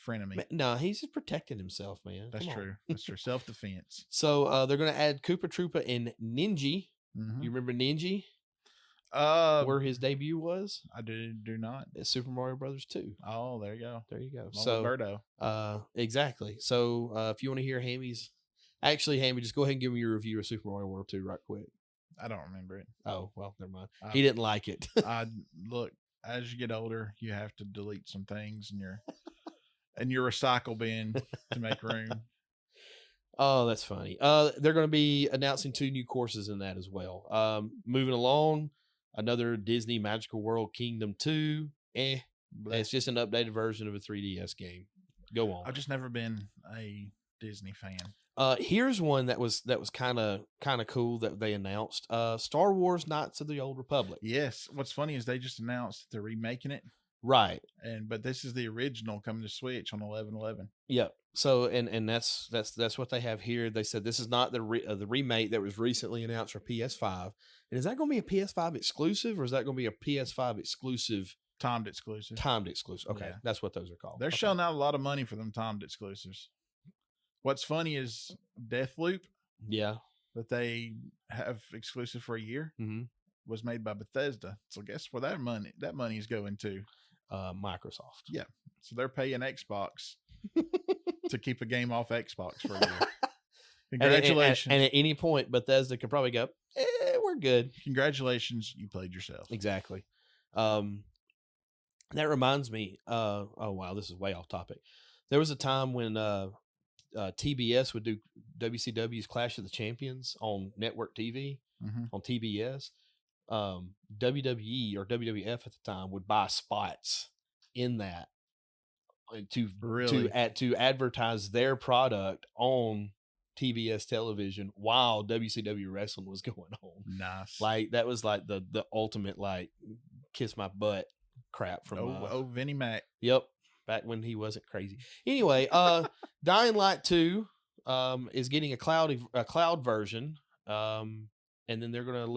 [SPEAKER 1] frenemy.
[SPEAKER 2] No, he's just protecting himself, man.
[SPEAKER 1] That's true. That's true. Self-defense.
[SPEAKER 2] So they're going to add Koopa Troopa and Ninja. Mm-hmm. You remember Ninja? Where his debut was?
[SPEAKER 1] I do not.
[SPEAKER 2] It's Super Mario Brothers 2.
[SPEAKER 1] Oh, there you go.
[SPEAKER 2] There you go.
[SPEAKER 1] So Birdo.
[SPEAKER 2] Exactly. So if you want to hear Hammy's, Actually, Hammy, just go ahead and give me your review of Super Mario World 2 right quick.
[SPEAKER 1] I don't remember it.
[SPEAKER 2] Oh, well, never mind. He didn't like it.
[SPEAKER 1] I look, as you get older, you have to delete some things in your recycle bin to make room.
[SPEAKER 2] Oh, that's funny. They're going to be announcing 2 new courses in that as well. Moving along, another Disney Magical World Kingdom 2. It's just an updated version of a 3DS game. Go on.
[SPEAKER 1] I've just never been a Disney fan.
[SPEAKER 2] Here's one that was kind of cool that they announced. Star Wars Knights of the Old Republic.
[SPEAKER 1] Yes. What's funny is they just announced that they're remaking it.
[SPEAKER 2] Right.
[SPEAKER 1] But this is the original coming to Switch on 11/11.
[SPEAKER 2] Yep. So and that's what they have here. They said this is not the remake that was recently announced for PS5. And is that going to be a PS5 exclusive, or is that going to be a PS5 exclusive?
[SPEAKER 1] Timed exclusive.
[SPEAKER 2] Okay, yeah. That's what those are called.
[SPEAKER 1] They're shelling out a lot of money for them timed exclusives. What's funny is Deathloop.
[SPEAKER 2] Yeah.
[SPEAKER 1] That they have exclusive for a year was made by Bethesda. So guess where that money is going to?
[SPEAKER 2] Microsoft.
[SPEAKER 1] Yeah. So they're paying Xbox to keep a game off Xbox for a year. Congratulations.
[SPEAKER 2] And at any point, Bethesda could probably go, we're good.
[SPEAKER 1] Congratulations, you played yourself.
[SPEAKER 2] Exactly. That reminds me, oh wow, this is way off topic. There was a time when TBS would do WCW's Clash of the Champions on network TV, on TBS. WWE or WWF at the time would buy spots in that to advertise their product on TBS television while WCW wrestling was going on.
[SPEAKER 1] Nice.
[SPEAKER 2] Like that was like the ultimate like kiss my butt crap from
[SPEAKER 1] Vinnie Mac.
[SPEAKER 2] Yep. Back when he wasn't crazy. Anyway, Dying Light 2 is getting a cloud version. And then they're going to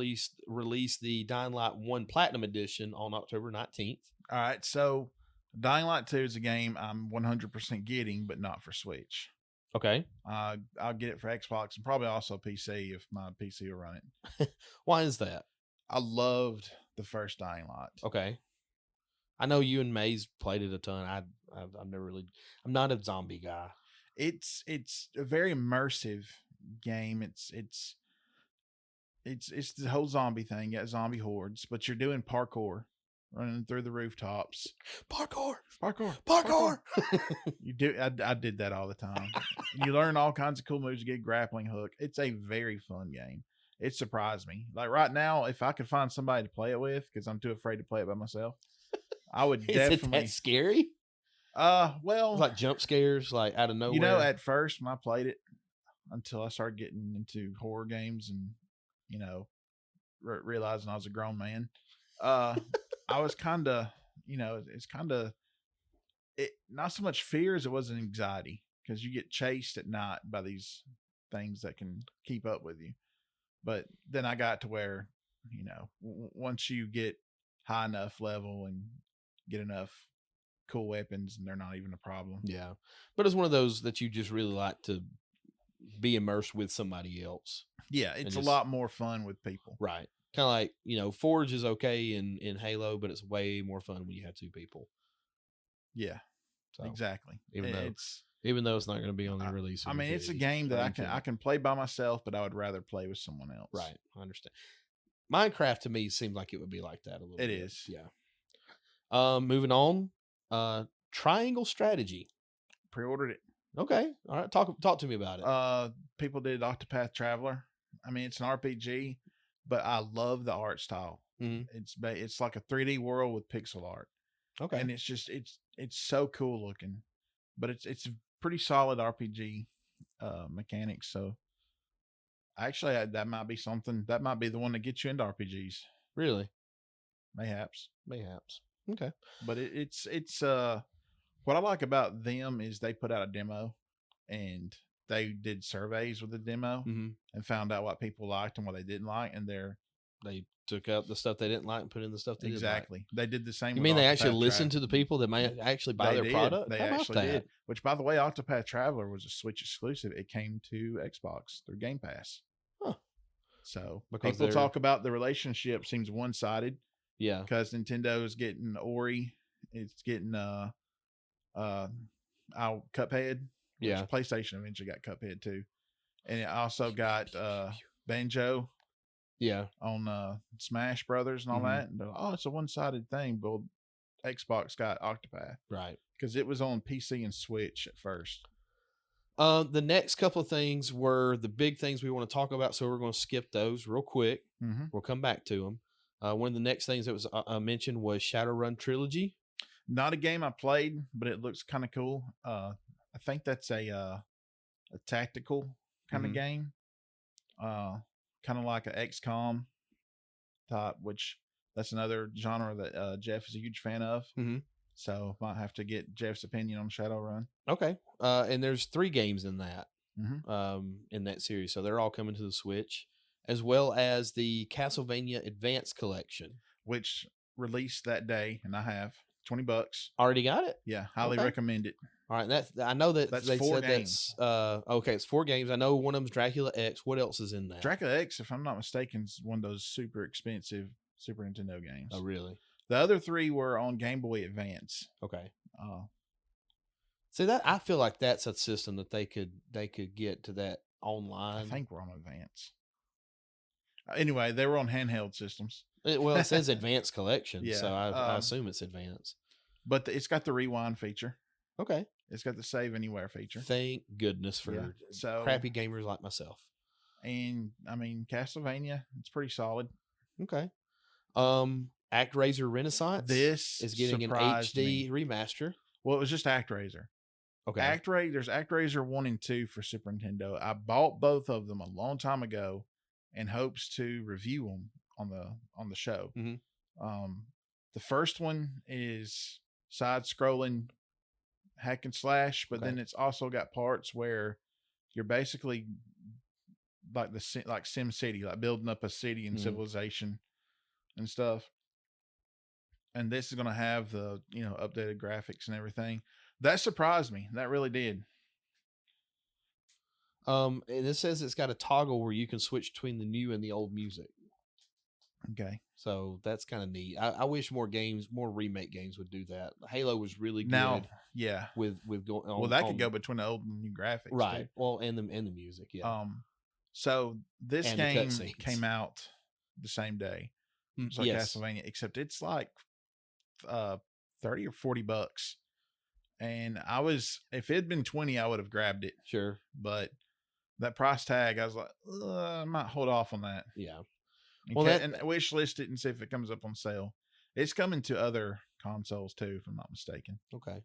[SPEAKER 2] release the Dying Light 1 Platinum Edition on October 19th.
[SPEAKER 1] All right. So Dying Light 2 is a game I'm 100% getting, but not for Switch.
[SPEAKER 2] Okay.
[SPEAKER 1] I'll get it for Xbox and probably also PC if my PC will run
[SPEAKER 2] it. Why is that?
[SPEAKER 1] I loved the first Dying Light.
[SPEAKER 2] Okay. I know you and Maze played it a ton. I've never really. I'm not a zombie guy.
[SPEAKER 1] It's a very immersive game. It's the whole zombie thing. You got zombie hordes, but you're doing parkour, running through the rooftops.
[SPEAKER 2] Parkour.
[SPEAKER 1] You do. I did that all the time. You learn all kinds of cool moves. You get a grappling hook. It's a very fun game. It surprised me. Like right now, if I could find somebody to play it with, because I'm too afraid to play it by myself, I would definitely.
[SPEAKER 2] Is it that scary?
[SPEAKER 1] Well,
[SPEAKER 2] like jump scares, like out of nowhere.
[SPEAKER 1] At first when I played it, until I started getting into horror games and realizing I was a grown man, I was kind of, it's kind of not so much fear as it was an anxiety, because you get chased at night by these things that can keep up with you. But then I got to where, once you get high enough level and get enough cool weapons, and they're not even a problem.
[SPEAKER 2] Yeah. But it's one of those that you just really like to be immersed with somebody else.
[SPEAKER 1] Yeah. It's a lot more fun with people.
[SPEAKER 2] Right. Kind of like, Forge is okay in Halo, but it's way more fun when you have 2 people.
[SPEAKER 1] Yeah. So, exactly.
[SPEAKER 2] Even though it's not going to be on the release.
[SPEAKER 1] I mean, it's a game that I can play by myself, but I would rather play with someone else.
[SPEAKER 2] Right. I understand. Minecraft to me seems like it would be like that a little bit.
[SPEAKER 1] It is.
[SPEAKER 2] Yeah. Moving on. Triangle Strategy.
[SPEAKER 1] Pre-ordered it.
[SPEAKER 2] Okay. All right. Talk to me about it.
[SPEAKER 1] People did Octopath Traveler. I mean, it's an RPG, but I love the art style.
[SPEAKER 2] Mm-hmm.
[SPEAKER 1] It's like a 3D world with pixel art.
[SPEAKER 2] Okay.
[SPEAKER 1] And it's so cool looking, but it's a pretty solid RPG mechanics. So actually, that might be something. That might be the one that gets you into RPGs.
[SPEAKER 2] Really?
[SPEAKER 1] Mayhaps.
[SPEAKER 2] Okay.
[SPEAKER 1] But it's what I like about them is they put out a demo and they did surveys with the demo and found out what people liked and what they didn't like, and
[SPEAKER 2] they took out the stuff they didn't like and put in the stuff they didn't like.
[SPEAKER 1] Exactly. They did the same.
[SPEAKER 2] You mean they actually listened to the people that may actually buy their product?
[SPEAKER 1] They actually did. Which, by the way, Octopath Traveler was a Switch exclusive. It came to Xbox through Game Pass.
[SPEAKER 2] Huh.
[SPEAKER 1] So people talk about the relationship seems one-sided.
[SPEAKER 2] Yeah.
[SPEAKER 1] Because Nintendo is getting Ori. It's getting Cuphead.
[SPEAKER 2] Yeah.
[SPEAKER 1] PlayStation eventually got Cuphead too. And it also got Banjo
[SPEAKER 2] Yeah.
[SPEAKER 1] on Smash Brothers and all
[SPEAKER 2] Mhm.
[SPEAKER 1] that. And they're like, oh, it's a one-sided thing. But Xbox got Octopath
[SPEAKER 2] Right.
[SPEAKER 1] because it was on PC and Switch at first.
[SPEAKER 2] The next couple of things were the big things we want to talk about, so we're going to skip those real quick.
[SPEAKER 1] Mm-hmm.
[SPEAKER 2] We'll come back to them. One of the next things that was mentioned was Shadowrun Trilogy.
[SPEAKER 1] Not a game I played, but it looks kind of cool. I think that's a tactical kind of game, kind of like an XCOM type, which that's another genre that Jeff is a huge fan of.
[SPEAKER 2] Mm-hmm.
[SPEAKER 1] So might have to get Jeff's opinion on Shadowrun.
[SPEAKER 2] Okay. And there's 3 games in that,
[SPEAKER 1] Mm-hmm.
[SPEAKER 2] in that series. So they're all coming to the Switch, as well as the Castlevania Advance Collection.
[SPEAKER 1] Which released that day, and I have $20.
[SPEAKER 2] Already got it?
[SPEAKER 1] Yeah, highly recommend it.
[SPEAKER 2] All right. I know that
[SPEAKER 1] That's
[SPEAKER 2] they
[SPEAKER 1] 4
[SPEAKER 2] said
[SPEAKER 1] games.
[SPEAKER 2] that's, okay, it's 4 games. I know one of them's Dracula X. What else is in that?
[SPEAKER 1] Dracula X, if I'm not mistaken, is one of those super expensive Super Nintendo games.
[SPEAKER 2] Oh, really?
[SPEAKER 1] The other 3 were on Game Boy Advance.
[SPEAKER 2] Okay. See, that I feel like that's a system that they could get to that online.
[SPEAKER 1] I think we're on Advance. Anyway, they were on handheld systems.
[SPEAKER 2] Well, it says Advanced Collection,
[SPEAKER 1] Yeah,
[SPEAKER 2] so I assume it's Advanced.
[SPEAKER 1] But it's got the rewind feature.
[SPEAKER 2] Okay.
[SPEAKER 1] It's got the save anywhere feature.
[SPEAKER 2] Thank goodness for crappy gamers like myself.
[SPEAKER 1] And I mean, Castlevania, it's pretty solid.
[SPEAKER 2] Okay. ActRaiser Renaissance.
[SPEAKER 1] This
[SPEAKER 2] is getting an HD remaster.
[SPEAKER 1] Well, it was just ActRaiser.
[SPEAKER 2] Okay.
[SPEAKER 1] There's ActRaiser 1 and 2 for Super Nintendo. I bought both of them a long time ago in hopes to review them on the show.
[SPEAKER 2] Mm-hmm.
[SPEAKER 1] The first one is side-scrolling hack and slash, but then it's also got parts where you're basically like Sim City, like building up a city and civilization and stuff. And this is going to have the updated graphics and everything. That surprised me. That really did.
[SPEAKER 2] And it says it's got a toggle where you can switch between the new and the old music.
[SPEAKER 1] Okay.
[SPEAKER 2] So that's kind of neat. I wish more remake games would do that. Halo was really good.
[SPEAKER 1] Now, yeah.
[SPEAKER 2] With going on.
[SPEAKER 1] Well, that could go between the old and new graphics.
[SPEAKER 2] Right.
[SPEAKER 1] Too.
[SPEAKER 2] Well, and the music, yeah.
[SPEAKER 1] So this
[SPEAKER 2] and
[SPEAKER 1] game came out the same day. It's like
[SPEAKER 2] yes.
[SPEAKER 1] Castlevania, except it's like $30 or $40. And if it had been 20, I would have grabbed it.
[SPEAKER 2] Sure.
[SPEAKER 1] But that price tag, I was like, I might hold off on that.
[SPEAKER 2] Yeah.
[SPEAKER 1] And wish list it and see if it comes up on sale. It's coming to other consoles too, if I'm not mistaken.
[SPEAKER 2] Okay.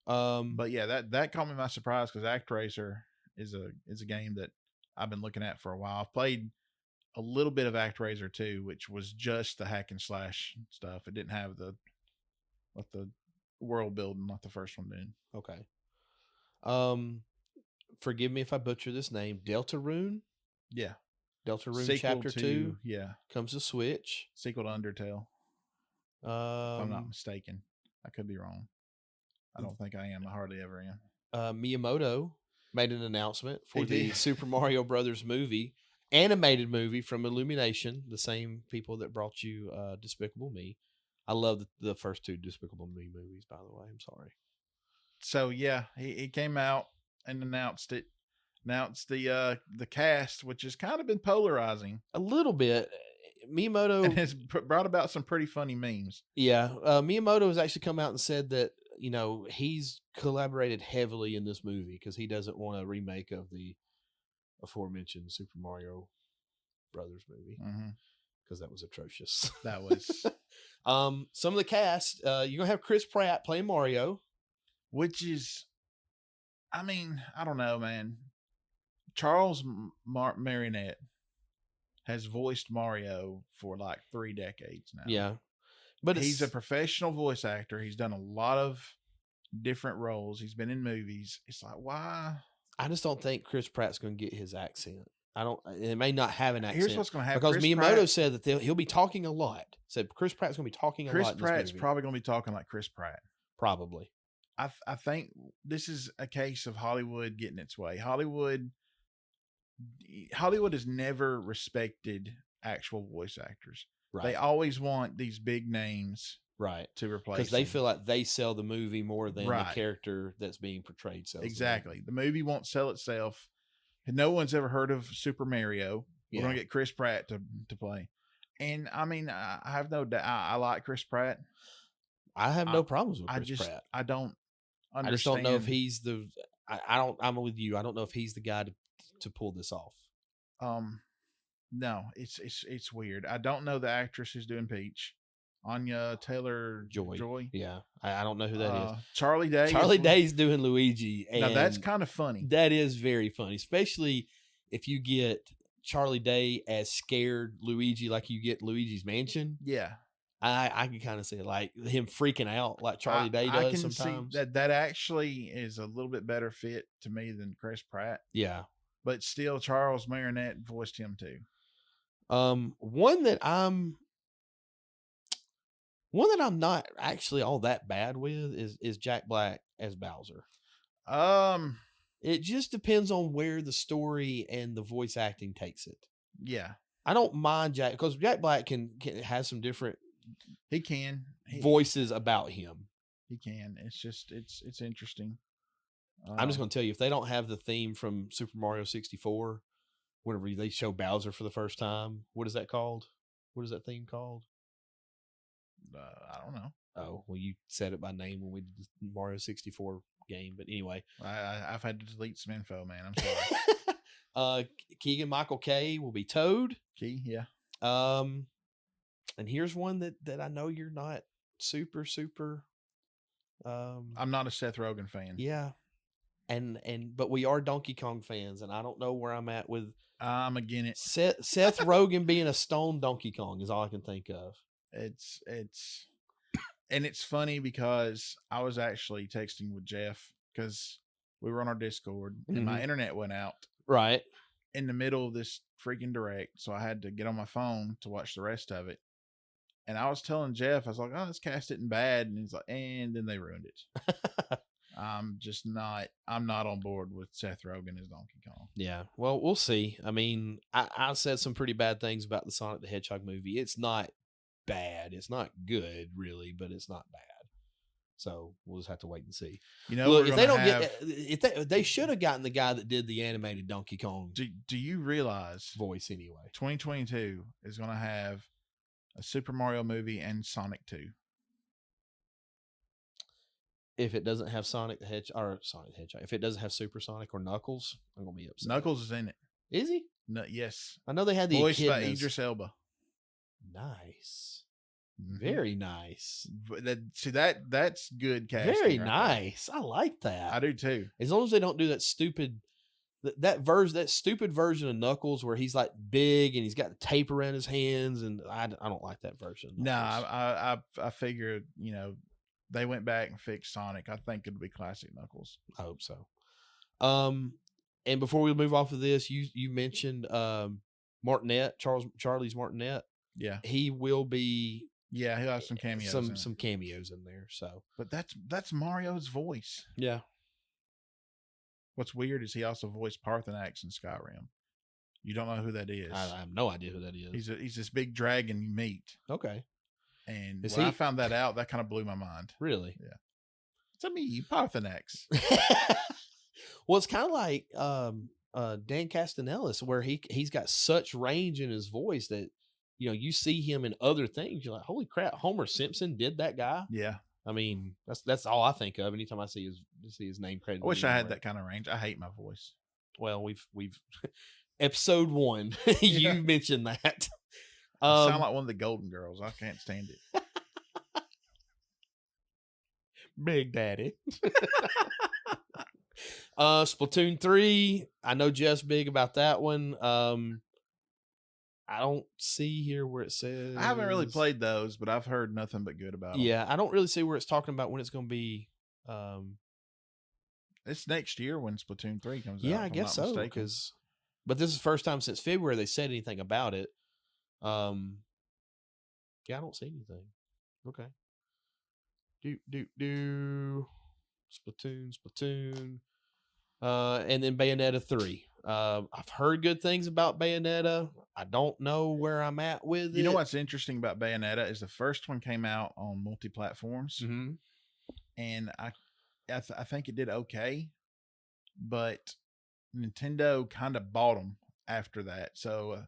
[SPEAKER 1] But yeah, that caught me by surprise because ActRaiser is a game that I've been looking at for a while. I've played a little bit of ActRaiser 2, which was just the hack and slash stuff. It didn't have the world building like the first one did.
[SPEAKER 2] Okay. Forgive me if I butcher this name. Deltarune?
[SPEAKER 1] Yeah.
[SPEAKER 2] Deltarune Chapter 2.
[SPEAKER 1] Yeah.
[SPEAKER 2] Comes to Switch.
[SPEAKER 1] Sequel to Undertale. If I'm not mistaken. I could be wrong. I don't think I am. I hardly ever am.
[SPEAKER 2] Miyamoto made an announcement for the Super Mario Brothers animated movie from Illumination, the same people that brought you Despicable Me. I love the first 2 Despicable Me movies, by the way. I'm sorry.
[SPEAKER 1] So yeah, he came out and announced the cast, which has kind of been polarizing
[SPEAKER 2] a little bit. Miyamoto
[SPEAKER 1] and has brought about some pretty funny memes.
[SPEAKER 2] Yeah, Miyamoto has actually come out and said that he's collaborated heavily in this movie because he doesn't want a remake of the aforementioned Super Mario Brothers movie because that was atrocious.
[SPEAKER 1] That was.
[SPEAKER 2] Some of the cast, you're gonna have Chris Pratt playing Mario,
[SPEAKER 1] which is, I mean, I don't know, man. Charles Martinet has voiced Mario for like 3 decades now.
[SPEAKER 2] Yeah. But
[SPEAKER 1] he's a professional voice actor. He's done a lot of different roles. He's been in movies. It's like, why?
[SPEAKER 2] I just don't think Chris Pratt's going to get his accent. It may not have an accent.
[SPEAKER 1] Here's what's going to happen.
[SPEAKER 2] Because Miyamoto said that he'll be talking a lot. Said Chris Pratt's going to be talking a lot.
[SPEAKER 1] Chris Pratt's probably going to be talking like Chris Pratt.
[SPEAKER 2] Probably.
[SPEAKER 1] I think this is a case of Hollywood getting its way. Hollywood has never respected actual voice actors. Right. They always want these big names,
[SPEAKER 2] right,
[SPEAKER 1] to replace
[SPEAKER 2] because they feel like they sell the movie more than the character that's being portrayed sells.
[SPEAKER 1] Exactly. The movie won't sell itself. No one's ever heard of Super Mario. We're
[SPEAKER 2] Yeah.
[SPEAKER 1] gonna get Chris Pratt to play, and I mean, I have no doubt. I like Chris Pratt.
[SPEAKER 2] I have no problems with
[SPEAKER 1] I
[SPEAKER 2] Chris
[SPEAKER 1] just
[SPEAKER 2] Pratt.
[SPEAKER 1] I don't understand.
[SPEAKER 2] I just don't know if he's the. I don't. I'm with you. I don't know if he's the guy to pull this off.
[SPEAKER 1] No, it's weird. I don't know the actress who's doing Peach. Anya Taylor Joy.
[SPEAKER 2] Yeah, I don't know who that is.
[SPEAKER 1] Charlie Day.
[SPEAKER 2] Charlie Day's doing Luigi, and
[SPEAKER 1] now that's kind of funny.
[SPEAKER 2] That is very funny, especially if you get Charlie Day as scared Luigi, like you get Luigi's Mansion.
[SPEAKER 1] Yeah,
[SPEAKER 2] I can kind of see like him freaking out, like Charlie Day does. I can sometimes.
[SPEAKER 1] See that actually is a little bit better fit to me than Chris Pratt.
[SPEAKER 2] Yeah,
[SPEAKER 1] but still, Charles Martinet voiced him too.
[SPEAKER 2] One that I'm not actually all that bad with is Jack Black as Bowser. It just depends on where the story and the voice acting takes it.
[SPEAKER 1] Yeah,
[SPEAKER 2] I don't mind Jack because Jack Black can has some different.
[SPEAKER 1] He can
[SPEAKER 2] voices about him.
[SPEAKER 1] He can. It's just it's interesting.
[SPEAKER 2] I'm just going to tell you, if they don't have the theme from Super Mario 64, whenever they show Bowser for the first time, what is that called? What is that theme called?
[SPEAKER 1] I don't know.
[SPEAKER 2] Oh, well, you said it by name when we did the Mario 64 game. But anyway,
[SPEAKER 1] I've had to delete some info, man. I'm
[SPEAKER 2] sorry. Keegan Michael Kay will be Toad.
[SPEAKER 1] Key, yeah.
[SPEAKER 2] And here's one that I know you're not super.
[SPEAKER 1] I'm not a Seth Rogen fan.
[SPEAKER 2] Yeah. But we are Donkey Kong fans, and I don't know where I'm at with.
[SPEAKER 1] I'm again it.
[SPEAKER 2] Seth Rogen being a stone Donkey Kong is all I can think of.
[SPEAKER 1] It's funny because I was actually texting with Jeff because we were on our Discord and my internet went out
[SPEAKER 2] right
[SPEAKER 1] in the middle of this freaking direct, so I had to get on my phone to watch the rest of it. And I was telling Jeff, I was like, "Oh, this cast isn't bad," and he's like, "And then they ruined it." I'm not on board with Seth Rogen as Donkey Kong.
[SPEAKER 2] Yeah, well, we'll see. I mean, I said some pretty bad things about the Sonic the Hedgehog movie. It's not bad. It's not good, really, but it's not bad. So we'll just have to wait and see.
[SPEAKER 1] You know,
[SPEAKER 2] look, if they don't get, they should have gotten the guy that did the animated Donkey Kong.
[SPEAKER 1] Do you realize
[SPEAKER 2] voice anyway?
[SPEAKER 1] 2022 is going to have a Super Mario movie and Sonic 2.
[SPEAKER 2] If it doesn't have Sonic the Hedgehog, if it doesn't have Super Sonic or Knuckles, I'm gonna be upset.
[SPEAKER 1] Knuckles is in it.
[SPEAKER 2] Is he?
[SPEAKER 1] No, yes.
[SPEAKER 2] I know they had the
[SPEAKER 1] voiced by Idris Elba.
[SPEAKER 2] Nice. Very nice.
[SPEAKER 1] That's good casting.
[SPEAKER 2] Very nice. I like that.
[SPEAKER 1] I do too.
[SPEAKER 2] As long as they don't do that stupid that stupid version of Knuckles where he's like big and he's got the tape around his hands, and I don't like that version.
[SPEAKER 1] No, I figured, they went back and fixed Sonic. I think it'll be classic Knuckles.
[SPEAKER 2] I hope so. And before we move off of this, you mentioned Martinet, Charlie's Martinet.
[SPEAKER 1] Yeah,
[SPEAKER 2] he will be.
[SPEAKER 1] Yeah, he'll have some cameos.
[SPEAKER 2] Some cameos in there. So,
[SPEAKER 1] but that's Mario's voice.
[SPEAKER 2] Yeah.
[SPEAKER 1] What's weird is he also voiced Parthenax in Skyrim. You don't know who that is.
[SPEAKER 2] I have no idea who that is.
[SPEAKER 1] He's this big dragon you meet.
[SPEAKER 2] Okay.
[SPEAKER 1] And when I found that out, that kind of blew my mind.
[SPEAKER 2] Really?
[SPEAKER 1] Yeah. It's me, Parthenax.
[SPEAKER 2] Well, it's kind of like Dan Castellaneta, where he's got such range in his voice that you see him in other things. You're like, holy crap, Homer Simpson did that guy.
[SPEAKER 1] Yeah.
[SPEAKER 2] I mean, that's all I think of anytime I see his name credited.
[SPEAKER 1] I wish I had that kind of range. I hate my voice.
[SPEAKER 2] Well, we've episode 1. You mentioned that.
[SPEAKER 1] I sound like one of the Golden Girls. I can't stand it.
[SPEAKER 2] Big Daddy. Splatoon 3. I know Jeff's big about that one. I don't see here where it says.
[SPEAKER 1] I haven't really played those, but I've heard nothing but good about them.
[SPEAKER 2] Yeah, I don't really see where it's talking about when it's going to be.
[SPEAKER 1] It's next year when Splatoon 3 comes out.
[SPEAKER 2] Yeah, I guess so. But this is the first time since February they said anything about it. Yeah, I don't see anything. Okay. Splatoon. And then Bayonetta 3. I've heard good things about Bayonetta. I don't know where I'm at with it.
[SPEAKER 1] You know what's interesting about Bayonetta is the first one came out on multi-platforms, and I think it did okay, but Nintendo kind of bought them after that. So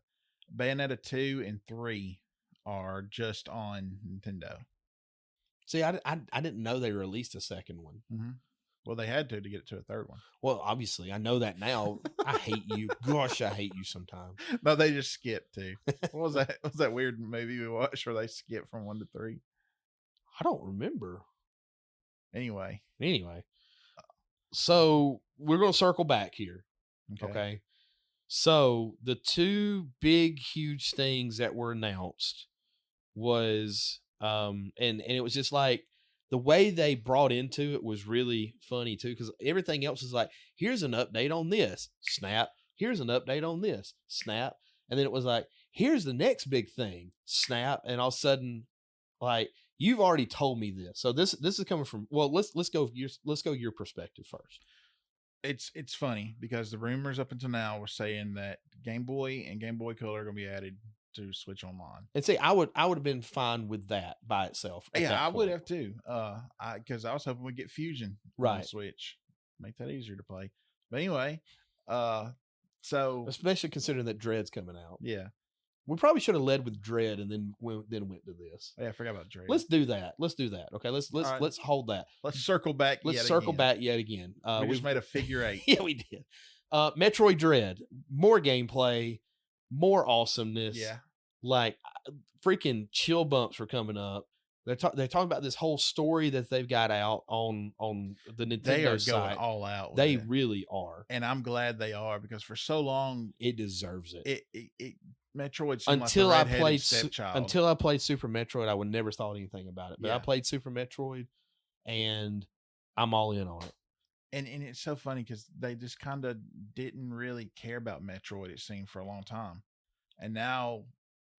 [SPEAKER 1] Bayonetta 2 and 3 are just on Nintendo.
[SPEAKER 2] See, I didn't know they released a second one.
[SPEAKER 1] Mm-hmm. Well, they had to get it to a third one.
[SPEAKER 2] Well, obviously, I know that now. I hate you. Gosh, I hate you sometimes.
[SPEAKER 1] No, they just skipped too. What was that? What was that weird movie we watched where they skipped from 1 to 3?
[SPEAKER 2] I don't remember.
[SPEAKER 1] Anyway,
[SPEAKER 2] so we're going to circle back here. Okay. So the two big, huge things that were announced was, and it was just like the way they brought into it was really funny too, because everything else is like, here's an update on this, snap. Here's an update on this, snap. And then it was like, here's the next big thing, snap. And all of a sudden, like, you've already told me this. So this is coming from, well, let's go your perspective first.
[SPEAKER 1] It's funny because the rumors up until now were saying that Game Boy and Game Boy Color are going to be added to Switch Online.
[SPEAKER 2] And see, I would have been fine with that by itself.
[SPEAKER 1] Yeah, I would have too. Because I was hoping we'd get Fusion on the Switch, make that easier to play. But anyway, so
[SPEAKER 2] especially considering that Dread's coming out.
[SPEAKER 1] Yeah,
[SPEAKER 2] we probably should have led with Dread and then went to this.
[SPEAKER 1] Yeah, I forgot about Dread.
[SPEAKER 2] Let's do that. Okay, let's hold that.
[SPEAKER 1] Let's circle back.
[SPEAKER 2] Back yet again.
[SPEAKER 1] We just made a figure 8.
[SPEAKER 2] Yeah, we did. Metroid Dread, more gameplay, more awesomeness.
[SPEAKER 1] Yeah,
[SPEAKER 2] like freaking chill bumps were coming up. They're talking about this whole story that they've got out on the Nintendo
[SPEAKER 1] They are
[SPEAKER 2] site.
[SPEAKER 1] going all out.
[SPEAKER 2] They really are,
[SPEAKER 1] and I'm glad they are because for so long
[SPEAKER 2] it deserves it.
[SPEAKER 1] Metroid
[SPEAKER 2] until I played Super Metroid, I would never thought anything about it. But I played Super Metroid, and I'm all in on it.
[SPEAKER 1] And it's so funny because they just kind of didn't really care about Metroid, it seemed, for a long time. And now,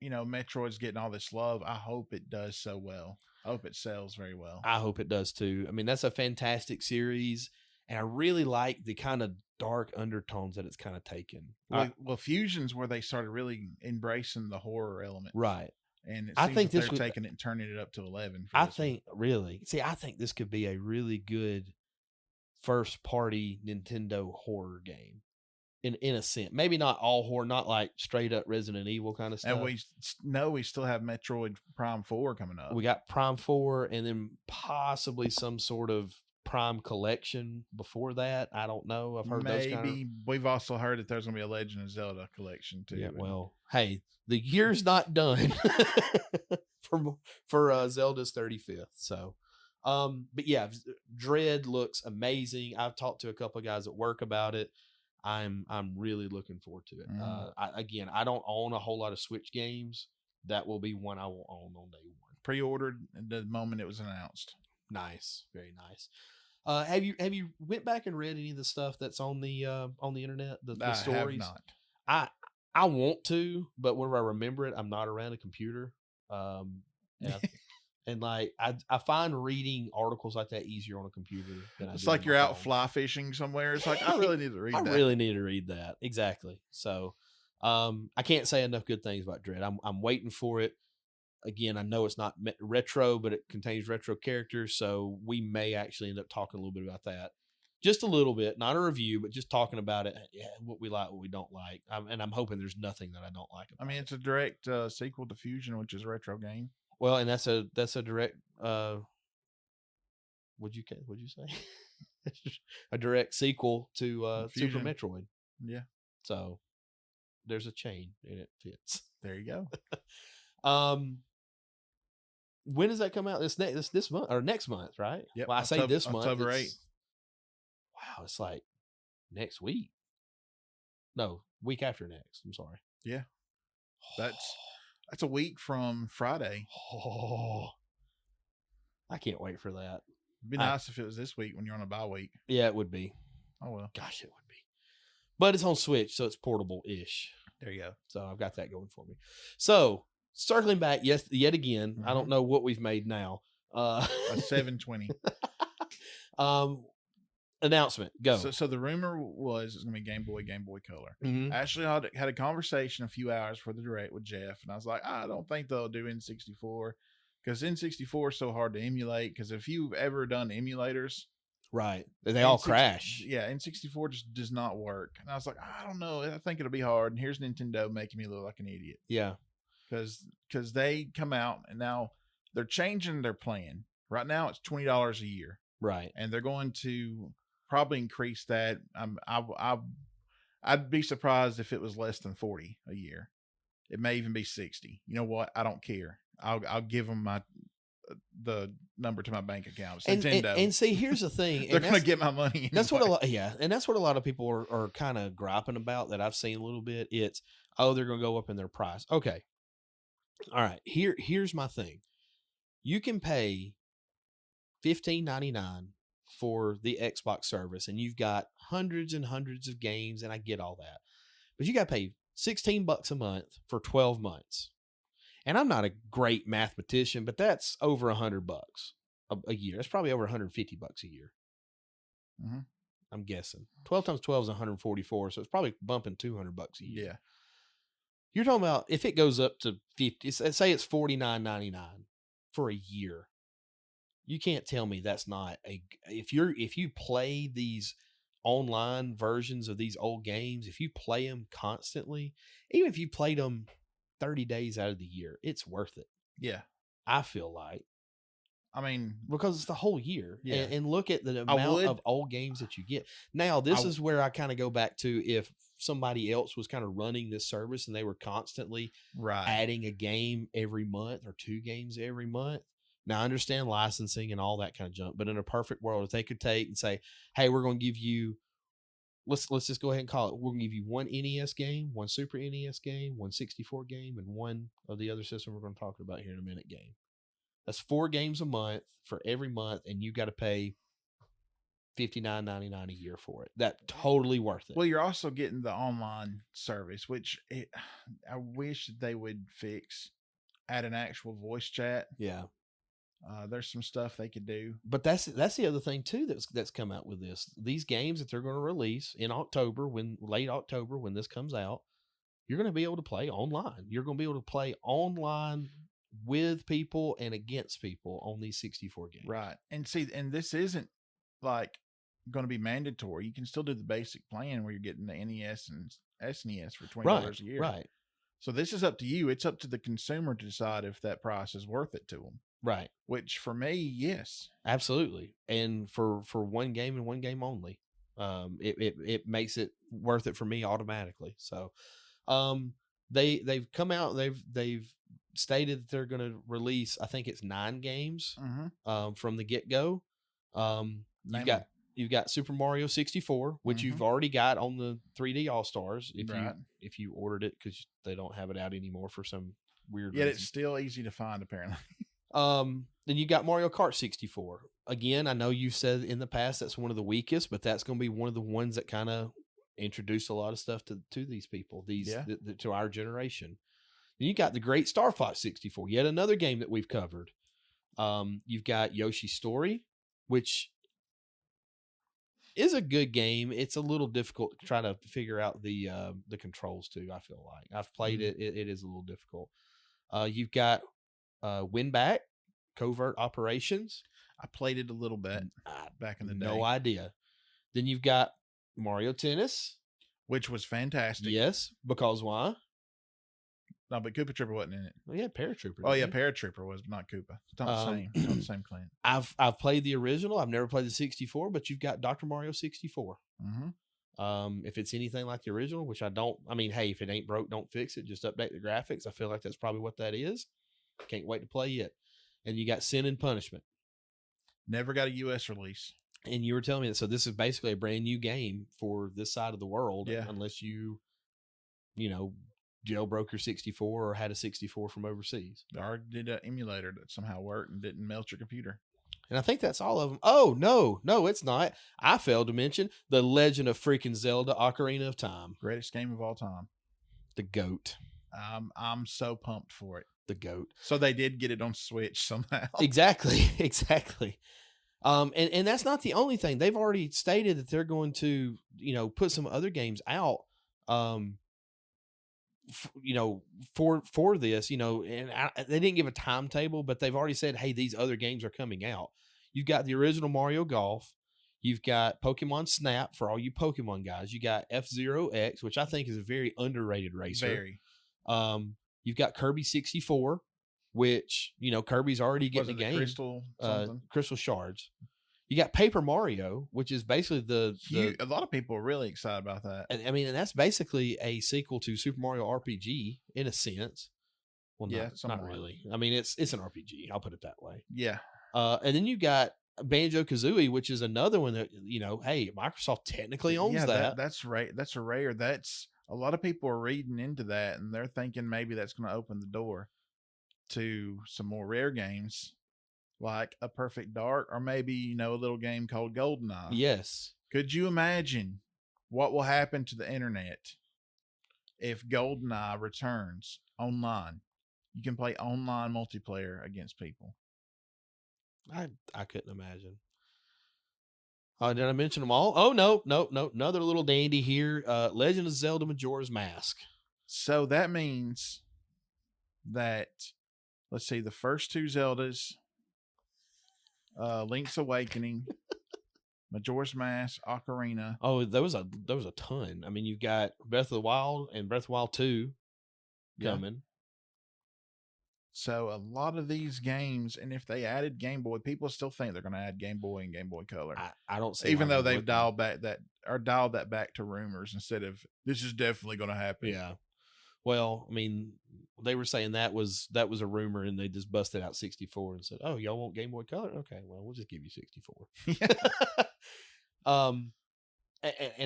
[SPEAKER 1] Metroid's getting all this love. I hope it does so well. I hope it sells very well.
[SPEAKER 2] I hope it does too. I mean, that's a fantastic series. And I really like the kind of dark undertones that it's kind of taken.
[SPEAKER 1] Well, Fusion's where they started really embracing the horror element.
[SPEAKER 2] Right.
[SPEAKER 1] And
[SPEAKER 2] I think
[SPEAKER 1] they're taking it and turning it up to 11.
[SPEAKER 2] I think this could be a really good first party Nintendo horror game. In a sense, maybe not all horror, not like straight up Resident Evil kind of stuff.
[SPEAKER 1] And we still have Metroid Prime 4 coming up.
[SPEAKER 2] We got Prime 4 and then possibly some sort of Prime collection before that. I don't know. I've heard
[SPEAKER 1] maybe we've also heard that there's gonna be a Legend of Zelda collection too.
[SPEAKER 2] Yeah, well, hey, the year's not done for Zelda's 35th. So, but yeah, Dread looks amazing. I've talked to a couple of guys at work about it. I'm really looking forward to it. I don't own a whole lot of Switch games. That will be one I will own on day one.
[SPEAKER 1] Pre-ordered the moment it was announced.
[SPEAKER 2] Nice, very nice. Have you went back and read any of the stuff that's on the internet? The stories?
[SPEAKER 1] I have not.
[SPEAKER 2] I want to, but whenever I remember it, I'm not around a computer. And like I find reading articles like that easier on a computer than
[SPEAKER 1] it's like you're out fly fishing somewhere. It's like I really need to read that.
[SPEAKER 2] I really need to read that. Exactly. So I can't say enough good things about Dread. I'm waiting for it. Again, I know it's not retro, but it contains retro characters, so we may actually end up talking a little bit about that. Just a little bit, not a review, but just talking about it, what we like, what we don't like. And I'm hoping there's nothing that I don't like about
[SPEAKER 1] it's a direct sequel to Fusion, which is a retro game.
[SPEAKER 2] Well, and that's a direct what'd you say? A direct sequel to Super Metroid.
[SPEAKER 1] Yeah.
[SPEAKER 2] So there's a chain and it fits.
[SPEAKER 1] There you go.
[SPEAKER 2] When does that come out? This month or next month, right?
[SPEAKER 1] Yep.
[SPEAKER 2] Well, I say this month.
[SPEAKER 1] October 8th.
[SPEAKER 2] Wow, it's like next week. No, week after next. I'm sorry.
[SPEAKER 1] Yeah. That's a week from Friday.
[SPEAKER 2] Oh, I can't wait for that.
[SPEAKER 1] It'd be nice if it was this week when you're on a bye week.
[SPEAKER 2] Yeah, it would be.
[SPEAKER 1] Oh, well.
[SPEAKER 2] Gosh, it would be. But it's on Switch, so it's portable-ish.
[SPEAKER 1] There you go.
[SPEAKER 2] So I've got that going for me. So circling back, yet again, I don't know what we've made now.
[SPEAKER 1] A 720.
[SPEAKER 2] Announcement. Go.
[SPEAKER 1] So the rumor was it's going to be Game Boy Color.
[SPEAKER 2] Mm-hmm.
[SPEAKER 1] I actually had a conversation a few hours for the direct with Jeff, and I was like, I don't think they'll do N64 because N64 is so hard to emulate. Because if you've ever done emulators,
[SPEAKER 2] Right. They all crash.
[SPEAKER 1] Yeah, N64 just does not work. And I was like, I don't know. I think it'll be hard. And here's Nintendo making me look like an idiot.
[SPEAKER 2] Yeah.
[SPEAKER 1] Because they come out and now they're changing their plan. Right now it's $20 a year.
[SPEAKER 2] Right.
[SPEAKER 1] And they're going to probably increase that. I'd be surprised if it was less than 40 a year. It may even be 60. You know what? I don't care. I'll give them the number to my bank account. It's Nintendo.
[SPEAKER 2] And see, here's the thing.
[SPEAKER 1] They're going to get my money. Anyway.
[SPEAKER 2] That's what and that's what a lot of people are kind of griping about that I've seen a little bit. It's, they're going to go up in their price. Okay. All right. Here's my thing. You can pay $15.99 for the Xbox service, and you've got hundreds and hundreds of games, and I get all that. But you got to pay $16 a month for 12 months. And I'm not a great mathematician, but that's over $100 a year. That's probably over $150 a year.
[SPEAKER 1] Mm-hmm.
[SPEAKER 2] I'm guessing 12 times 12 is 144. So it's probably bumping $200 a year.
[SPEAKER 1] Yeah.
[SPEAKER 2] You're talking about if it goes up to 50, say it's $49.99 for a year. You can't tell me that's not if you play these online versions of these old games, if you play them constantly, even if you played them 30 days out of the year, it's worth it.
[SPEAKER 1] Yeah.
[SPEAKER 2] I feel like.
[SPEAKER 1] I mean,
[SPEAKER 2] because it's the whole year.
[SPEAKER 1] Yeah.
[SPEAKER 2] And look at the amount of old games that you get. Now, this is where I kind of go back to if somebody else was kind of running this service and they were constantly adding a game every month or 2 games every month. Now, I understand licensing and all that kind of junk, but in a perfect world, if they could take and say, hey, we're going to give you, let's just go ahead and call it, we're going to give you 1 NES game, 1 Super NES game, 1 64 game, and 1 of the other system we're going to talk about here in a minute game. That's 4 games a month for every month, and you got to pay $59.99 a year for it. That's totally worth it.
[SPEAKER 1] Well, you're also getting the online service, which I wish they would fix. Add an actual voice chat.
[SPEAKER 2] Yeah.
[SPEAKER 1] There's some stuff they could do.
[SPEAKER 2] But that's the other thing too that's come out with this. These games that they're going to release in October, late October when this comes out, you're going to be able to play online. You're going to be able to play online with people and against people on these 64 games.
[SPEAKER 1] Right. And see, and this isn't like going to be mandatory. You can still do the basic plan where you're getting the NES and SNES for $20 a year.
[SPEAKER 2] Right.
[SPEAKER 1] So this is up to you. It's up to the consumer to decide if that price is worth it to them.
[SPEAKER 2] Right.
[SPEAKER 1] Which for me, yes.
[SPEAKER 2] Absolutely. And for 1 game and 1 game only, it makes it worth it for me automatically. So, they've come out, they've stated that they're going to release, I think it's 9 games, from the get go. You've got Super Mario 64, which you've already got on the 3D All Stars. If you ordered it, because they don't have it out anymore for some weird reason.
[SPEAKER 1] It's still easy to find apparently.
[SPEAKER 2] Then you got Mario Kart 64. Again, I know you've said in the past that's one of the weakest, but that's going to be one of the ones that kind of introduced a lot of stuff to these people, to our generation. Then you got the Great Star Fox 64, yet another game that we've covered. You've got Yoshi's Story, which is a good game. It's a little difficult to try to figure out the controls too. I feel like I've played it. It is a little difficult. You've got Win Back, Covert Operations.
[SPEAKER 1] I played it a little bit back in the day.
[SPEAKER 2] No idea. Then you've got Mario Tennis,
[SPEAKER 1] which was fantastic.
[SPEAKER 2] Yes, because why?
[SPEAKER 1] No, but Koopa Trooper wasn't in it.
[SPEAKER 2] Well, yeah, Paratrooper.
[SPEAKER 1] Oh yeah, Paratrooper was, not Koopa. It's not the same. It's not the same Clint.
[SPEAKER 2] I've played the original. I've never played the 64, but you've got Dr. Mario 64. If it's anything like the original, which I don't. I mean, hey, if it ain't broke, don't fix it. Just update the graphics. I feel like that's probably what that is. Can't wait to play it. And you got Sin and Punishment.
[SPEAKER 1] Never got a U.S. release.
[SPEAKER 2] And you were telling me that. So this is basically a brand new game for this side of the world.
[SPEAKER 1] Yeah.
[SPEAKER 2] Unless you jailbroke your 64 or had a 64 from overseas.
[SPEAKER 1] Or did an emulator that somehow worked and didn't melt your computer.
[SPEAKER 2] And I think that's all of them. Oh, no, it's not. I failed to mention The Legend of freaking Zelda Ocarina of Time.
[SPEAKER 1] Greatest game of all time.
[SPEAKER 2] The GOAT.
[SPEAKER 1] I'm so pumped for it.
[SPEAKER 2] The GOAT.
[SPEAKER 1] So they did get it on Switch somehow.
[SPEAKER 2] Exactly. And that's not the only thing. They've already stated that they're going to, put some other games out, for this, and they didn't give a timetable, but they've already said, hey, these other games are coming out. You've got the original Mario Golf. You've got Pokemon Snap for all you Pokemon guys. You got F-Zero X, which I think is a very underrated racer.
[SPEAKER 1] Very.
[SPEAKER 2] You've got Kirby 64, which, Kirby's already getting a game.
[SPEAKER 1] Crystal something?
[SPEAKER 2] Crystal Shards. You got Paper Mario, which is basically
[SPEAKER 1] a lot of people are really excited about that.
[SPEAKER 2] And that's basically a sequel to Super Mario RPG in a sense. Well, yeah, not really. It's an RPG. I'll put it that way.
[SPEAKER 1] Yeah.
[SPEAKER 2] And then you got Banjo-Kazooie, which is another one that, hey, Microsoft technically owns that.
[SPEAKER 1] That's right. That's a rare. That's a lot of people are reading into that, and they're thinking maybe that's going to open the door to some more rare games, like a Perfect Dark, or maybe, a little game called GoldenEye.
[SPEAKER 2] Yes.
[SPEAKER 1] Could you imagine what will happen to the internet if GoldenEye returns online? You can play online multiplayer against people.
[SPEAKER 2] I couldn't imagine. Did I mention them all? Oh, no. Another little dandy here. Legend of Zelda Majora's Mask.
[SPEAKER 1] So that means that, let's see, the first two Zeldas, Link's Awakening, Majora's Mask, Ocarina.
[SPEAKER 2] Oh, there was a ton. You've got Breath of the Wild and Breath of the Wild 2 coming.
[SPEAKER 1] So a lot of these games, and if they added Game Boy, people still think they're going to add Game Boy and Game Boy Color.
[SPEAKER 2] I don't see,
[SPEAKER 1] even though they've dialed that back to rumors instead of this is definitely going to happen.
[SPEAKER 2] Yeah. Well, they were saying that was a rumor, and they just busted out 64 and said, "Oh, y'all want Game Boy Color? Okay, well, we'll just give you 64." And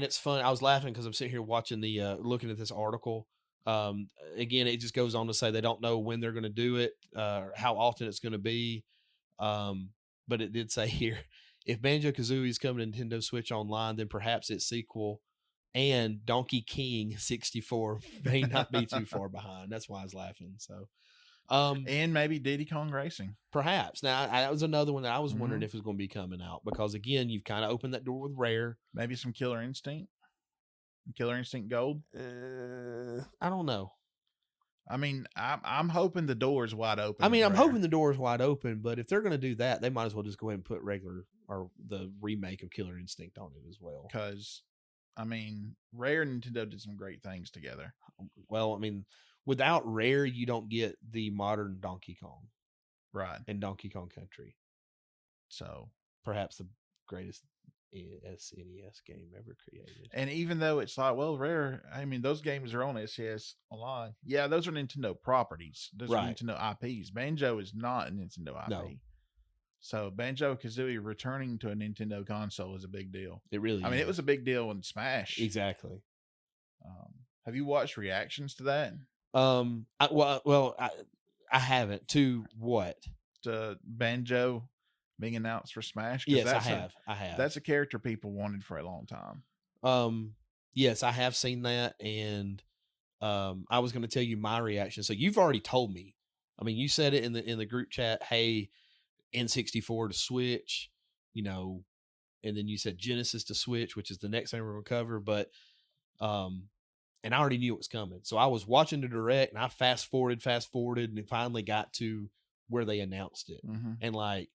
[SPEAKER 2] it's fun. I was laughing because I'm sitting here watching looking at this article. Again, it just goes on to say they don't know when they're going to do it, how often it's going to be. But it did say here, if Banjo-Kazooie is coming to Nintendo Switch Online, then perhaps its sequel and Donkey King 64 may not be too far behind. That's why I was laughing. So,
[SPEAKER 1] and maybe Diddy Kong Racing,
[SPEAKER 2] perhaps. Now, that was another one that I was wondering if it was going to be coming out, because again, you've kind of opened that door with Rare.
[SPEAKER 1] Maybe some Killer Instinct Gold.
[SPEAKER 2] I don't know.
[SPEAKER 1] I'm hoping the door is wide open.
[SPEAKER 2] I'm hoping the door is wide open, but if they're going to do that, they might as well just go ahead and put regular or the remake of Killer Instinct on it as well.
[SPEAKER 1] Because, Rare and Nintendo did some great things together.
[SPEAKER 2] Well, without Rare, you don't get the modern Donkey Kong.
[SPEAKER 1] Right.
[SPEAKER 2] And Donkey Kong Country.
[SPEAKER 1] So,
[SPEAKER 2] perhaps the greatest SNES game ever created.
[SPEAKER 1] And even though it's like, well, Rare, those games are on SNES Online. Yeah, those are Nintendo properties. Those are Nintendo IPs. Banjo is not a Nintendo IP. No. So Banjo-Kazooie returning to a Nintendo console is a big deal.
[SPEAKER 2] It really is.
[SPEAKER 1] It was a big deal in Smash.
[SPEAKER 2] Exactly.
[SPEAKER 1] Have you watched reactions to that?
[SPEAKER 2] I haven't. To what?
[SPEAKER 1] To Banjo being announced for Smash?
[SPEAKER 2] Yes, I have.
[SPEAKER 1] That's a character people wanted for a long time.
[SPEAKER 2] Yes, I have seen that, and I was going to tell you my reaction. So you've already told me. You said it in the group chat. Hey, N64 to Switch, and then you said Genesis to Switch, which is the next thing we're going to cover. But and I already knew it was coming, so I was watching the direct, and I fast forwarded, and it finally got to where they announced it, and the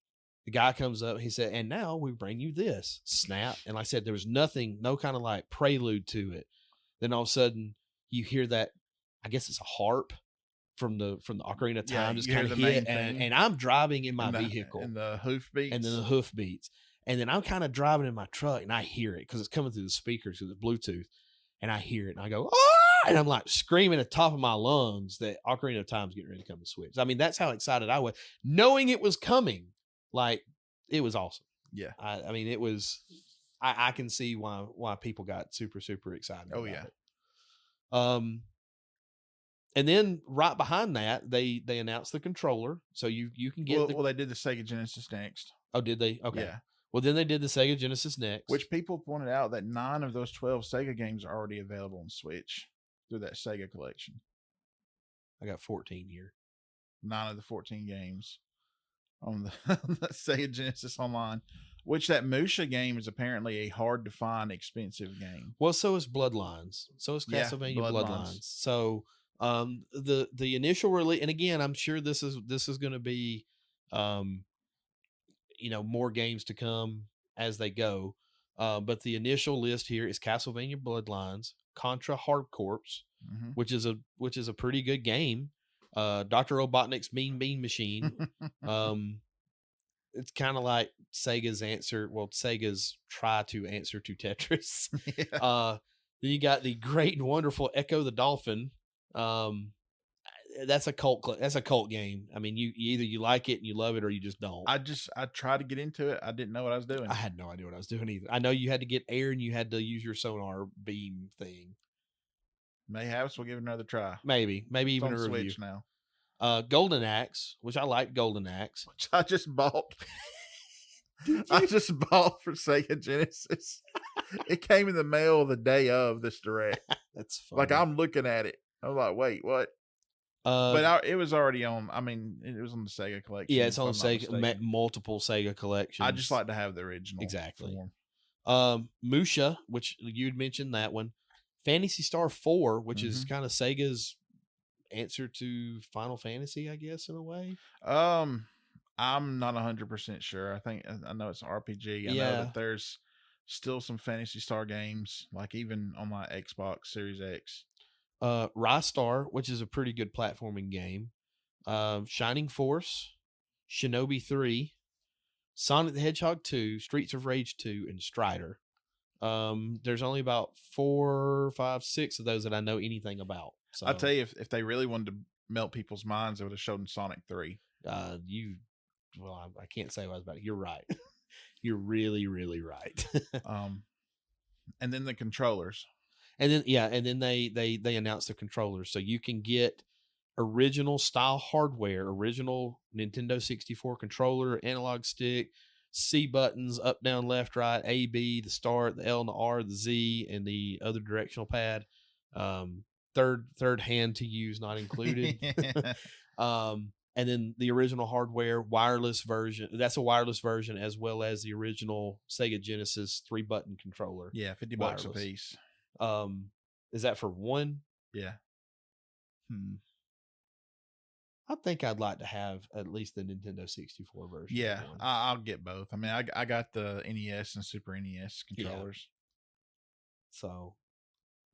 [SPEAKER 2] guy comes up, he said, "And now we bring you this Snap." And like I said, there was no kind of prelude to it. Then all of a sudden you hear that, I guess it's a harp from the Ocarina of Time, just kind of hit, and I'm driving in my vehicle,
[SPEAKER 1] and the hoof beats,
[SPEAKER 2] and then the hoof beats, and then I'm kind of driving in my truck, and I hear it because it's coming through the speakers because it's Bluetooth, and I hear it, and I go, "Ah!" And I'm screaming at the top of my lungs that Ocarina of Time is getting ready to come to Switch. That's how excited I was, knowing it was coming. It was awesome.
[SPEAKER 1] Yeah.
[SPEAKER 2] It was, I can see why people got super, super excited.
[SPEAKER 1] Oh, yeah.
[SPEAKER 2] It. And then right behind that, they announced the controller, so you can get.
[SPEAKER 1] Well, they did the Sega Genesis next.
[SPEAKER 2] Oh, did they? Okay.
[SPEAKER 1] Yeah.
[SPEAKER 2] Well, then they did the Sega Genesis next,
[SPEAKER 1] which people pointed out that 9 of those 12 Sega games are already available on Switch through that Sega collection.
[SPEAKER 2] I got 14 here.
[SPEAKER 1] 9 of the 14 games on the Sega Genesis Online. Which that Musha game is apparently a hard to find, expensive game.
[SPEAKER 2] Well, so is Bloodlines. So is Castlevania Bloodlines. So the initial release, and again, I'm sure this is going to be more games to come as they go. But the initial list here is Castlevania Bloodlines, Contra Hard Corps, which is a pretty good game. Dr. Robotnik's Mean Bean Machine. It's kind of like Sega's answer. Well, Sega's try to answer to Tetris.
[SPEAKER 1] Yeah.
[SPEAKER 2] Then you got the great and wonderful Echo the Dolphin. That's a cult game. I mean, you either you like it and you love it, or you just don't.
[SPEAKER 1] I tried to get into it. I didn't know what I was doing.
[SPEAKER 2] I had no idea what I was doing either. I know you had to get air and you had to use your sonar beam thing.
[SPEAKER 1] Mayhaps we'll give it another try.
[SPEAKER 2] Maybe
[SPEAKER 1] It's
[SPEAKER 2] even
[SPEAKER 1] on
[SPEAKER 2] a review.
[SPEAKER 1] Switch now.
[SPEAKER 2] Golden Axe, which I like Golden Axe.
[SPEAKER 1] Which I just bought. I just bought for Sega Genesis. It came in the mail the day of this direct.
[SPEAKER 2] That's funny.
[SPEAKER 1] Like, I'm looking at it. I'm like, wait, what? But it was already on. I mean, it was on the Sega collection.
[SPEAKER 2] Yeah, it's on Sega, multiple Sega collections.
[SPEAKER 1] I just like to have the original.
[SPEAKER 2] Exactly. Form. Musha, which you'd mentioned that one. Phantasy Star 4, which is kind of Sega's answer to Final Fantasy, I guess, in a way.
[SPEAKER 1] I'm not 100% sure. I know it's an RPG. I know that there's still some Phantasy Star games, like even on my Xbox Series X.
[SPEAKER 2] Rystar, which is a pretty good platforming game. Shining Force, Shinobi 3, Sonic the Hedgehog 2, Streets of Rage 2, and Strider. There's only about 4, 5, 6 of those that I know anything about. So
[SPEAKER 1] I'll tell you, if they really wanted to melt people's minds, they would have showed them Sonic 3.
[SPEAKER 2] I can't say what I was about it. You're right. You're really, really right.
[SPEAKER 1] And then the controllers.
[SPEAKER 2] And then they announced the controllers, so you can get original style hardware, original Nintendo 64 controller, analog stick, C buttons, up, down, left, right, A, B, the start, the L and the R, the Z, and the other directional pad. Third hand to use not included. And then the original hardware, wireless version. That's a wireless version, as well as the original Sega Genesis 3-button controller.
[SPEAKER 1] Yeah, $50 a piece.
[SPEAKER 2] Is that for one?
[SPEAKER 1] Yeah.
[SPEAKER 2] I think I'd like to have at least the Nintendo 64 version.
[SPEAKER 1] Yeah, I'll get both. I mean, I got the NES and Super NES controllers.
[SPEAKER 2] Yeah. So,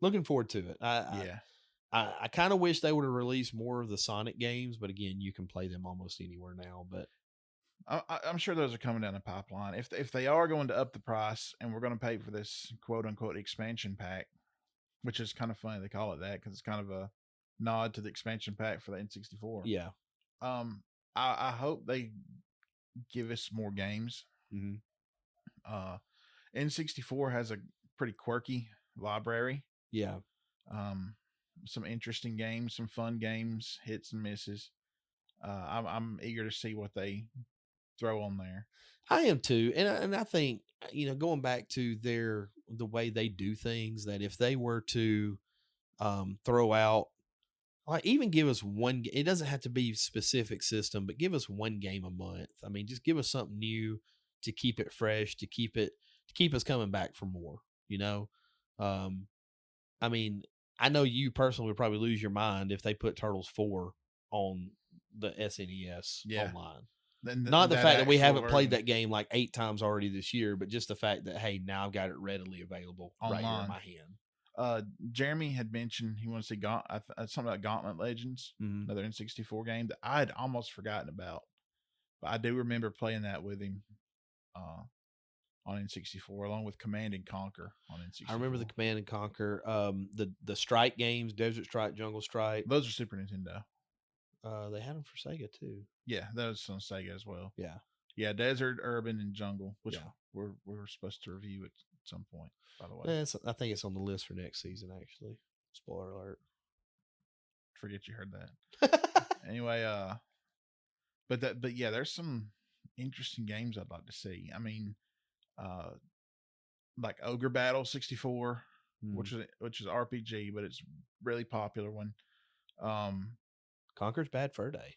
[SPEAKER 2] looking forward to it. I kind of wish they would have released more of the Sonic games, but again, you can play them almost anywhere now. But
[SPEAKER 1] I'm sure those are coming down the pipeline. If they are going to up the price and we're going to pay for this quote unquote expansion pack, which is kind of funny they call it that because it's kind of a nod to the expansion pack for the N64.
[SPEAKER 2] Yeah.
[SPEAKER 1] I hope they give us more games. N64 has a pretty quirky library.
[SPEAKER 2] Yeah.
[SPEAKER 1] Some interesting games, some fun games, hits and misses. I'm eager to see what they throw on there.
[SPEAKER 2] I am too, and I think going back to the way they do things, that if they were to throw out, like, even give us one, it doesn't have to be specific system, but give us one game a month. I mean, just give us something new to keep it fresh, to keep us coming back for more. I mean, I know you personally would probably lose your mind if they put Turtles 4 on the SNES online. Not the fact that we haven't played that game like 8 times already this year, but just the fact that, hey, now I've got it readily available online, right here in my hand.
[SPEAKER 1] Jeremy had mentioned he wants to see something about Gauntlet Legends, another N64 game that I had almost forgotten about, but I do remember playing that with him on N64, along with Command and Conquer on N64.
[SPEAKER 2] I remember the Command and Conquer, the Strike games, Desert Strike, Jungle Strike.
[SPEAKER 1] Those are Super Nintendo.
[SPEAKER 2] They had them for Sega too.
[SPEAKER 1] Yeah, that was on Sega as well.
[SPEAKER 2] Yeah,
[SPEAKER 1] Desert, Urban, and Jungle, which we're supposed to review at some point. By the way,
[SPEAKER 2] I think it's on the list for next season. Actually, spoiler alert.
[SPEAKER 1] Forget you heard that. Anyway, but yeah, there's some interesting games I'd like to see. I mean, like Ogre Battle 64, which is RPG, but it's really popular one.
[SPEAKER 2] Conker's Bad Fur Day.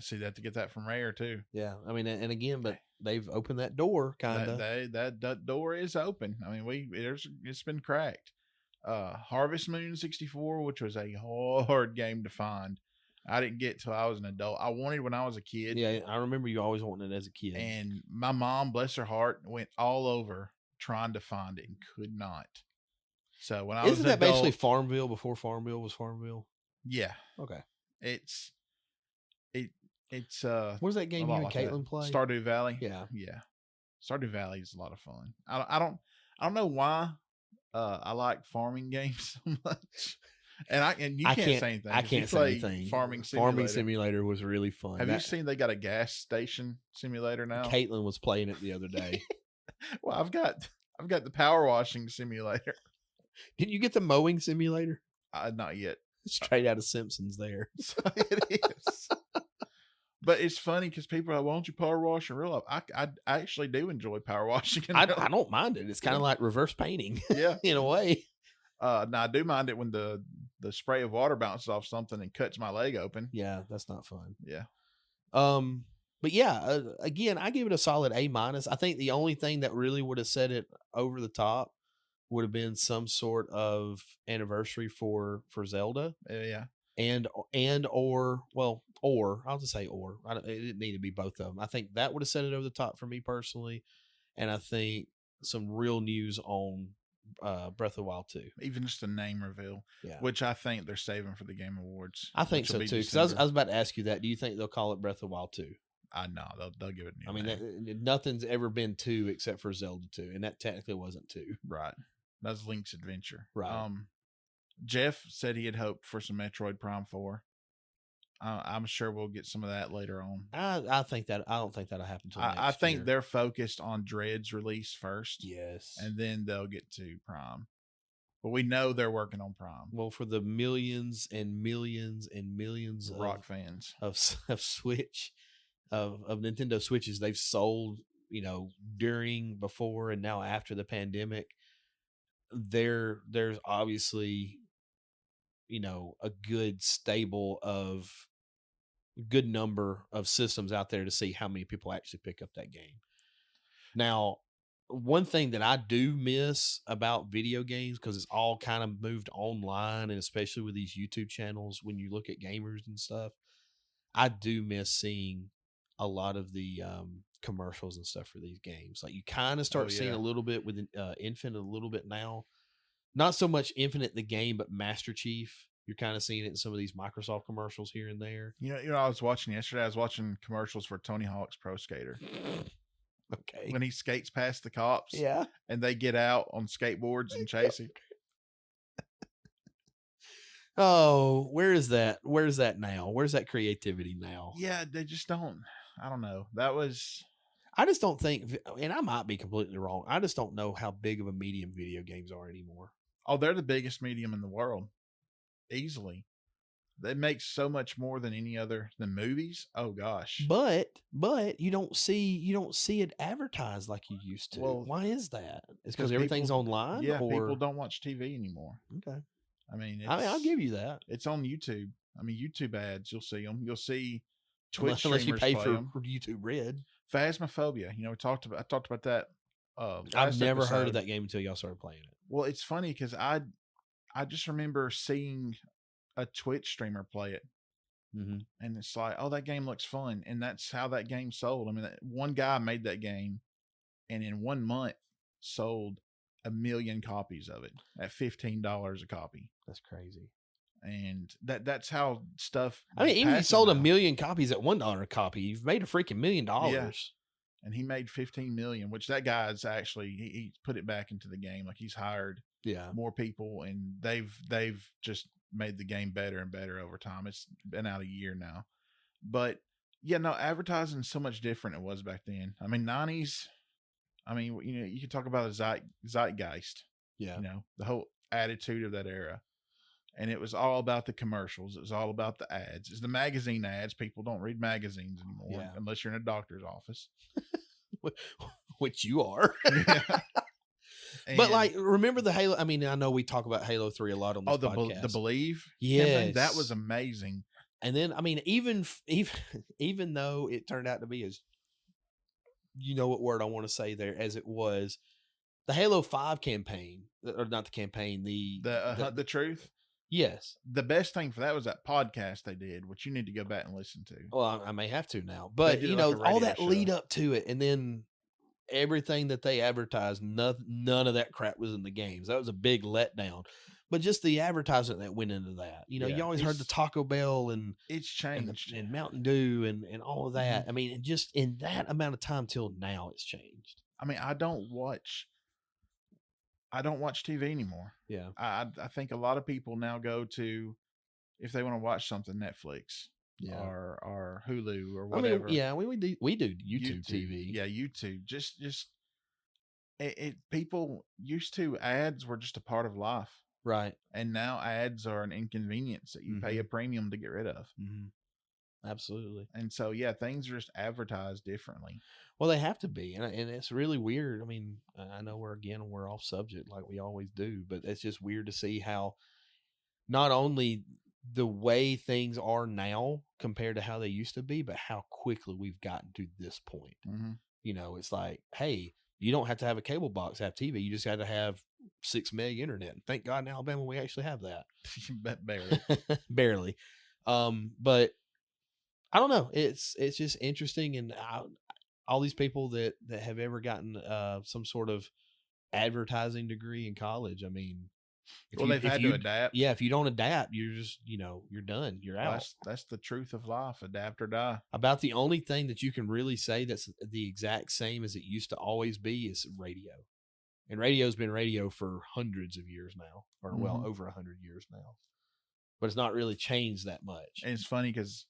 [SPEAKER 1] See that to get that from Rare too.
[SPEAKER 2] Yeah, I mean, and again, but they've opened that door, kind of.
[SPEAKER 1] That door is open. I mean, it's been cracked. Harvest Moon 64, which was a hard game to find. I didn't get till I was an adult. I wanted when I was a kid.
[SPEAKER 2] Yeah, I remember you always wanting it as a kid.
[SPEAKER 1] And my mom, bless her heart, went all over trying to find it and could not. So when I was
[SPEAKER 2] Isn't
[SPEAKER 1] an
[SPEAKER 2] that basically
[SPEAKER 1] adult,
[SPEAKER 2] Farmville before Farmville was Farmville?
[SPEAKER 1] yeah,
[SPEAKER 2] Okay.
[SPEAKER 1] it's
[SPEAKER 2] Where's that
[SPEAKER 1] a
[SPEAKER 2] game you
[SPEAKER 1] lot
[SPEAKER 2] and
[SPEAKER 1] like that.
[SPEAKER 2] Caitlin play?
[SPEAKER 1] Stardew Valley.
[SPEAKER 2] Yeah.
[SPEAKER 1] Yeah. Stardew Valley is a lot of fun. I don't know why I like farming games so much. And you can't say anything.
[SPEAKER 2] I
[SPEAKER 1] 'cause you
[SPEAKER 2] can't say
[SPEAKER 1] play
[SPEAKER 2] anything.
[SPEAKER 1] Farming
[SPEAKER 2] Farming
[SPEAKER 1] Simulator.
[SPEAKER 2] Simulator was really fun.
[SPEAKER 1] Have you seen they got a gas station simulator now?
[SPEAKER 2] Caitlin was playing it the other day.
[SPEAKER 1] Well, I've got the power washing simulator.
[SPEAKER 2] Didn't you get the mowing simulator?
[SPEAKER 1] Not yet.
[SPEAKER 2] Straight out of Simpsons there.
[SPEAKER 1] So it is. But it's funny because people are like, why don't you power wash in real life? I actually do enjoy power washing.
[SPEAKER 2] I don't mind it. It's kind of like reverse painting.
[SPEAKER 1] Yeah.
[SPEAKER 2] In a way.
[SPEAKER 1] Now I do mind it when the spray of water bounces off something and cuts my leg open.
[SPEAKER 2] Yeah, that's not fun.
[SPEAKER 1] Yeah.
[SPEAKER 2] But yeah, again, I give it a solid A-. I think the only thing that really would have set it over the top would have been some sort of anniversary for Zelda.
[SPEAKER 1] Yeah.
[SPEAKER 2] Or I'll just say it didn't need to be both of them. I think that would have set it over the top for me personally, and I think some real news on Breath of the Wild 2.
[SPEAKER 1] Even just a name reveal,
[SPEAKER 2] Yeah,
[SPEAKER 1] which I think they're saving for the Game Awards.
[SPEAKER 2] I think so too. Because I was about to ask you that. Do you think they'll call it Breath of the Wild 2?
[SPEAKER 1] No, they'll give it a new
[SPEAKER 2] I
[SPEAKER 1] name.
[SPEAKER 2] mean, nothing's ever been 2 except for Zelda 2, and that technically wasn't 2.
[SPEAKER 1] Right. That's Link's Adventure.
[SPEAKER 2] Right.
[SPEAKER 1] Jeff said he had hoped for some Metroid Prime 4. I'm sure we'll get some of that later on.
[SPEAKER 2] I don't think that'll happen until next
[SPEAKER 1] I think
[SPEAKER 2] year.
[SPEAKER 1] they're focused on Dread's release first.
[SPEAKER 2] Yes.
[SPEAKER 1] And then they'll get to Prime. But we know they're working on Prime.
[SPEAKER 2] Well, for the millions and millions and millions
[SPEAKER 1] of rock fans
[SPEAKER 2] of Switch, of Nintendo Switches they've sold, during, before, and now after the pandemic, there's obviously, a good number of systems out there to see how many people actually pick up that game. Now, one thing that I do miss about video games, because it's all kind of moved online, and especially with these YouTube channels, when you look at gamers and stuff, I do miss seeing a lot of the commercials and stuff for these games. Like you kind of start seeing a little bit with Infinite, a little bit now. Not so much Infinite the game, but Master Chief. You're kind of seeing it in some of these Microsoft commercials here and there.
[SPEAKER 1] I was watching yesterday. I was watching commercials for Tony Hawk's Pro Skater.
[SPEAKER 2] Okay.
[SPEAKER 1] When he skates past the cops,
[SPEAKER 2] yeah,
[SPEAKER 1] and they get out on skateboards and chase him.
[SPEAKER 2] Oh, where is that? Where's that now? Where's that creativity now?
[SPEAKER 1] Yeah, they just don't. I don't know.
[SPEAKER 2] I just don't think, and I might be completely wrong, I just don't know how big of a medium video games are anymore.
[SPEAKER 1] Oh, they're the biggest medium in the world. Easily. They make so much more than any other than movies. Oh gosh.
[SPEAKER 2] But you don't see it advertised like you used to. Well, why is that? It's because everything's online?
[SPEAKER 1] Yeah, people don't watch TV anymore.
[SPEAKER 2] Okay.
[SPEAKER 1] I mean,
[SPEAKER 2] I'll give you that.
[SPEAKER 1] It's on YouTube. I mean, YouTube ads, you'll see them. You'll see Twitch
[SPEAKER 2] unless you pay for
[SPEAKER 1] them.
[SPEAKER 2] YouTube Red.
[SPEAKER 1] Phasmophobia. I talked about that.
[SPEAKER 2] I've never heard of that game until y'all started playing it.
[SPEAKER 1] Well, it's funny because I just remember seeing a Twitch streamer play it, and it's like, oh, that game looks fun, and that's how that game sold. I mean, one guy made that game, and in 1 month sold 1 million copies of it at $15 a copy.
[SPEAKER 2] That's crazy.
[SPEAKER 1] And that's how stuff.
[SPEAKER 2] I mean, even if you sold 1 million copies at $1 a copy, you've made a freaking $1 million. Yeah.
[SPEAKER 1] And he made 15 million, which that guy's actually he put it back into the game. Like he's hired more people, and they've just made the game better and better over time. It's been out a year now, but yeah, no, advertising is so much different than it was back then. I mean, 90s. I mean, you can talk about a zeitgeist. Yeah, the whole attitude of that era. And it was all about the commercials. It was all about the ads. It's the magazine ads. People don't read magazines anymore unless you're in a doctor's office.
[SPEAKER 2] Which you are. Yeah. But like, remember the Halo? I mean, I know we talk about Halo 3 a lot on this podcast.
[SPEAKER 1] The Believe?
[SPEAKER 2] Yes.
[SPEAKER 1] That was amazing.
[SPEAKER 2] And then, I mean, even though it turned out to be as, you know what word I want to say there, as it was, the Halo 5 campaign, or not the campaign,
[SPEAKER 1] the Truth?
[SPEAKER 2] Yes.
[SPEAKER 1] The best thing for that was that podcast they did, which you need to go back and listen to.
[SPEAKER 2] Well, I may have to now. But, all that lead up to it, and then everything that they advertised, none of that crap was in the games. That was a big letdown. But just the advertisement that went into that, you know,
[SPEAKER 1] Yeah,
[SPEAKER 2] you always heard the Taco Bell and
[SPEAKER 1] it's changed.
[SPEAKER 2] and Mountain Dew and all of that. I mean, just in that amount of time till now, it's changed.
[SPEAKER 1] I mean, I don't watch TV anymore.
[SPEAKER 2] Yeah.
[SPEAKER 1] I think a lot of people now go to, if they want to watch something, Netflix, or Hulu or whatever.
[SPEAKER 2] I mean, we do YouTube TV.
[SPEAKER 1] Yeah, YouTube. Just people used to, ads were just a part of life.
[SPEAKER 2] Right.
[SPEAKER 1] And now ads are an inconvenience that you pay a premium to get rid of.
[SPEAKER 2] Absolutely.
[SPEAKER 1] And so, yeah, things are just advertised differently.
[SPEAKER 2] Well, they have to be. And it's really weird. I mean, I know we're off subject like we always do, but it's just weird to see how not only the way things are now compared to how they used to be, but how quickly we've gotten to this point. You know, it's like, hey, you don't have to have a cable box to have TV. You just got to have 6 meg internet. And thank God in Alabama we actually have that.
[SPEAKER 1] Barely.
[SPEAKER 2] Barely. But I don't know. It's just interesting, and all these people that have ever gotten some sort of advertising degree in college. I mean,
[SPEAKER 1] they've had to adapt.
[SPEAKER 2] Yeah, if you don't adapt, you're just, you know, you're done. You're out.
[SPEAKER 1] That's the truth of life. Adapt or die.
[SPEAKER 2] About the only thing that you can really say that's the exact same as it used to always be is radio. And radio's been radio for hundreds of years now, or well, over 100 years now. But it's not really changed that much.
[SPEAKER 1] And it's funny because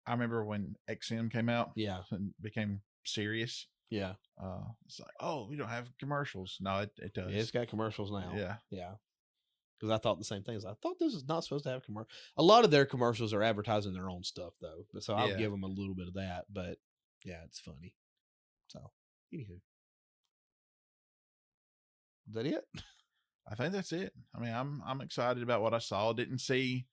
[SPEAKER 1] I remember when XM came out, and became serious.
[SPEAKER 2] Yeah.
[SPEAKER 1] It's like, oh, we don't have commercials. No, it does.
[SPEAKER 2] Yeah, it's got commercials now.
[SPEAKER 1] Yeah.
[SPEAKER 2] Yeah. Because I thought the same thing. I thought this is not supposed to have commercial. A lot of their commercials are advertising their own stuff, though. So I'll give them a little bit of that. But yeah, it's funny. So, anywho. Is that it?
[SPEAKER 1] I think that's it. I mean, I'm excited about what I saw. Didn't see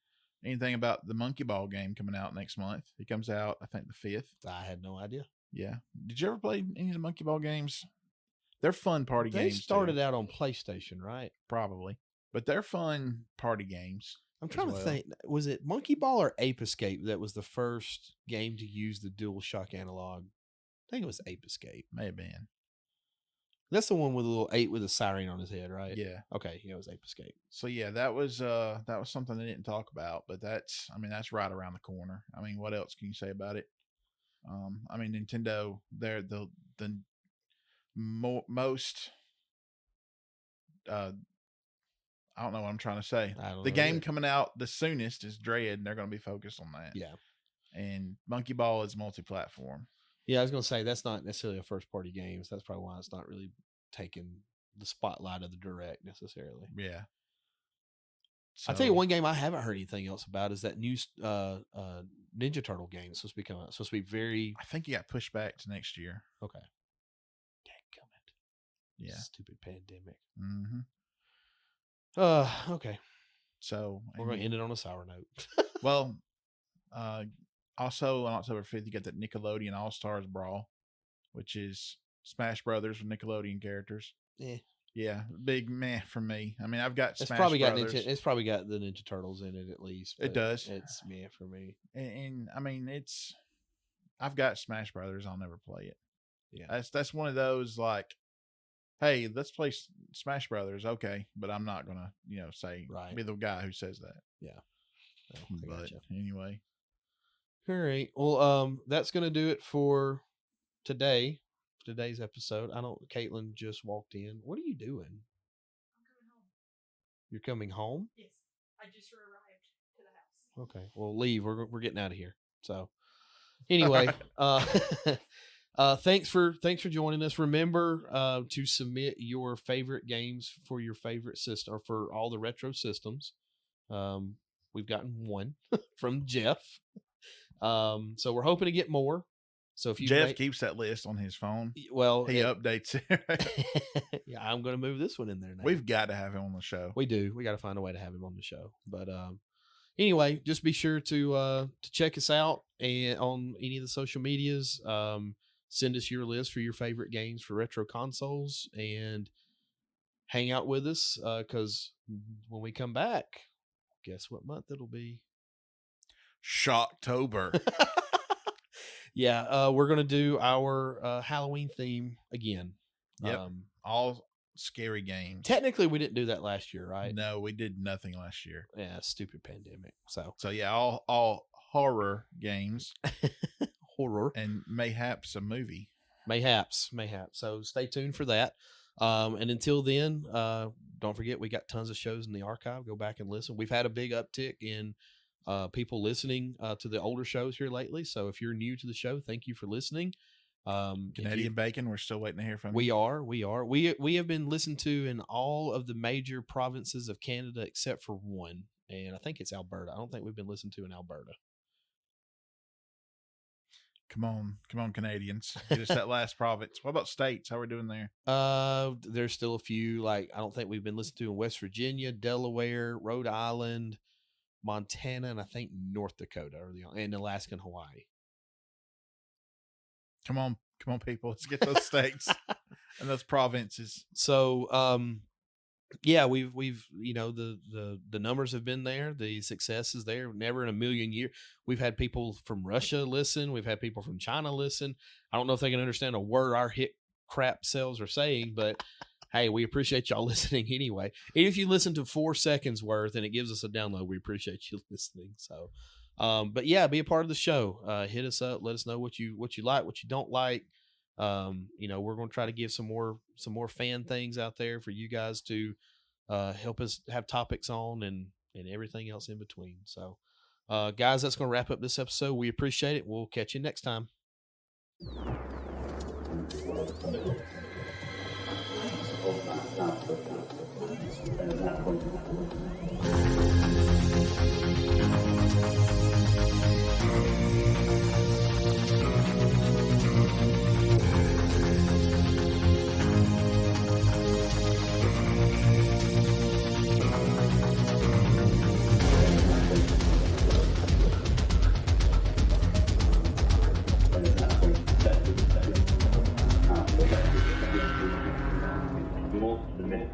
[SPEAKER 1] anything about the Monkey Ball game coming out next month. It comes out, I think, the 5th.
[SPEAKER 2] I had no idea.
[SPEAKER 1] Yeah. Did you ever play any of the Monkey Ball games? They're fun party games.
[SPEAKER 2] They started out on PlayStation, right?
[SPEAKER 1] Probably. But they're fun party games.
[SPEAKER 2] I'm trying to think. Was it Monkey Ball or Ape Escape that was the first game to use the DualShock analog? I think it was Ape Escape.
[SPEAKER 1] May have been.
[SPEAKER 2] That's the one with a little ape with a siren on his head, right?
[SPEAKER 1] Yeah.
[SPEAKER 2] Okay. Yeah, it was Ape Escape.
[SPEAKER 1] So yeah, that was something they didn't talk about, but that's right around the corner. I mean, what else can you say about it? I mean, Nintendo, they're the most I don't know what I'm trying to say. The game coming out the soonest is Dread, and they're going to be focused on that.
[SPEAKER 2] Yeah.
[SPEAKER 1] And Monkey Ball is multi-platform.
[SPEAKER 2] Yeah, I was going to say that's not necessarily a first-party game, so that's probably why it's not really taking the spotlight of the Direct necessarily.
[SPEAKER 1] Yeah.
[SPEAKER 2] So, I'll tell you one game I haven't heard anything else about is that new Ninja Turtle game. It's supposed to be coming out. It's supposed to be very...
[SPEAKER 1] I think it got pushed back to next year.
[SPEAKER 2] Okay. Dadgummit.
[SPEAKER 1] Yeah.
[SPEAKER 2] Stupid pandemic.
[SPEAKER 1] Mm-hmm.
[SPEAKER 2] Okay.
[SPEAKER 1] So
[SPEAKER 2] we're going to end it on a sour note.
[SPEAKER 1] Well, also on October 5th, you got that Nickelodeon All-Stars Brawl, which is Smash Brothers with Nickelodeon characters. Yeah, big meh for me. I mean, I've got Smash Brothers.
[SPEAKER 2] It's probably got the Ninja Turtles in it at least.
[SPEAKER 1] It does.
[SPEAKER 2] It's meh for me.
[SPEAKER 1] And I mean, I've got Smash Brothers. I'll never play it.
[SPEAKER 2] Yeah,
[SPEAKER 1] that's one of those like, hey, let's play Smash Brothers. Okay, but I'm not gonna say be the guy who says that.
[SPEAKER 2] Yeah.
[SPEAKER 1] But anyway.
[SPEAKER 2] All right. Well, that's gonna do it for today's episode. Caitlin just walked in. What are you doing?
[SPEAKER 3] I'm coming home.
[SPEAKER 2] You're coming home?
[SPEAKER 3] Yes. I just arrived to the house.
[SPEAKER 2] Okay. Well, leave. We're getting out of here. So anyway, thanks for joining us. Remember to submit your favorite games for your favorite system or for all the retro systems. We've gotten one from Jeff. So we're hoping to get more. So if
[SPEAKER 1] Jeff keeps that list on his phone,
[SPEAKER 2] well,
[SPEAKER 1] he updates it.
[SPEAKER 2] Yeah, I'm going to move this one in there now.
[SPEAKER 1] We've got to have him on the show.
[SPEAKER 2] We do. We got to find a way to have him on the show. But anyway, just be sure to check us out and on any of the social medias. Send us your list for your favorite games for retro consoles and hang out with us because when we come back, guess what month it'll be?
[SPEAKER 1] Shocktober.
[SPEAKER 2] Yeah, we're gonna do our Halloween theme again.
[SPEAKER 1] Yep. All scary games.
[SPEAKER 2] Technically, we didn't do that last year, right?
[SPEAKER 1] No, we did nothing last year.
[SPEAKER 2] Yeah, stupid pandemic. So
[SPEAKER 1] yeah, all horror games
[SPEAKER 2] horror
[SPEAKER 1] and mayhaps a movie.
[SPEAKER 2] Mayhaps. So stay tuned for that. And until then, don't forget we got tons of shows in the archive. Go back and listen. We've had a big uptick in people listening to the older shows here lately. So if you're new to the show, thank you for listening.
[SPEAKER 1] Canadian Bacon, we're still waiting to hear from
[SPEAKER 2] you.
[SPEAKER 1] We
[SPEAKER 2] are. We have been listened to in all of the major provinces of Canada except for one, and I think it's Alberta. I don't think we've been listened to in Alberta.
[SPEAKER 1] Come on, Canadians. Get us that last province. What about states? How are we doing there?
[SPEAKER 2] There's still a few. Like, I don't think we've been listened to in West Virginia, Delaware, Rhode Island, Montana, and I think North Dakota, and Alaska and Hawaii.
[SPEAKER 1] Come on, people. Let's get those states and those provinces.
[SPEAKER 2] So, yeah, we've the numbers have been there. The success is there. Never in a million years. We've had people from Russia listen. We've had people from China listen. I don't know if they can understand a word our hit crap selves are saying, but hey, we appreciate y'all listening anyway. And if you listen to 4 seconds worth and it gives us a download, we appreciate you listening. So, but yeah, be a part of the show. Hit us up. Let us know what you like, what you don't like. We're going to try to give some more fan things out there for you guys to help us have topics on and everything else in between. So, guys, that's going to wrap up this episode. We appreciate it. We'll catch you next time.
[SPEAKER 4] The minute.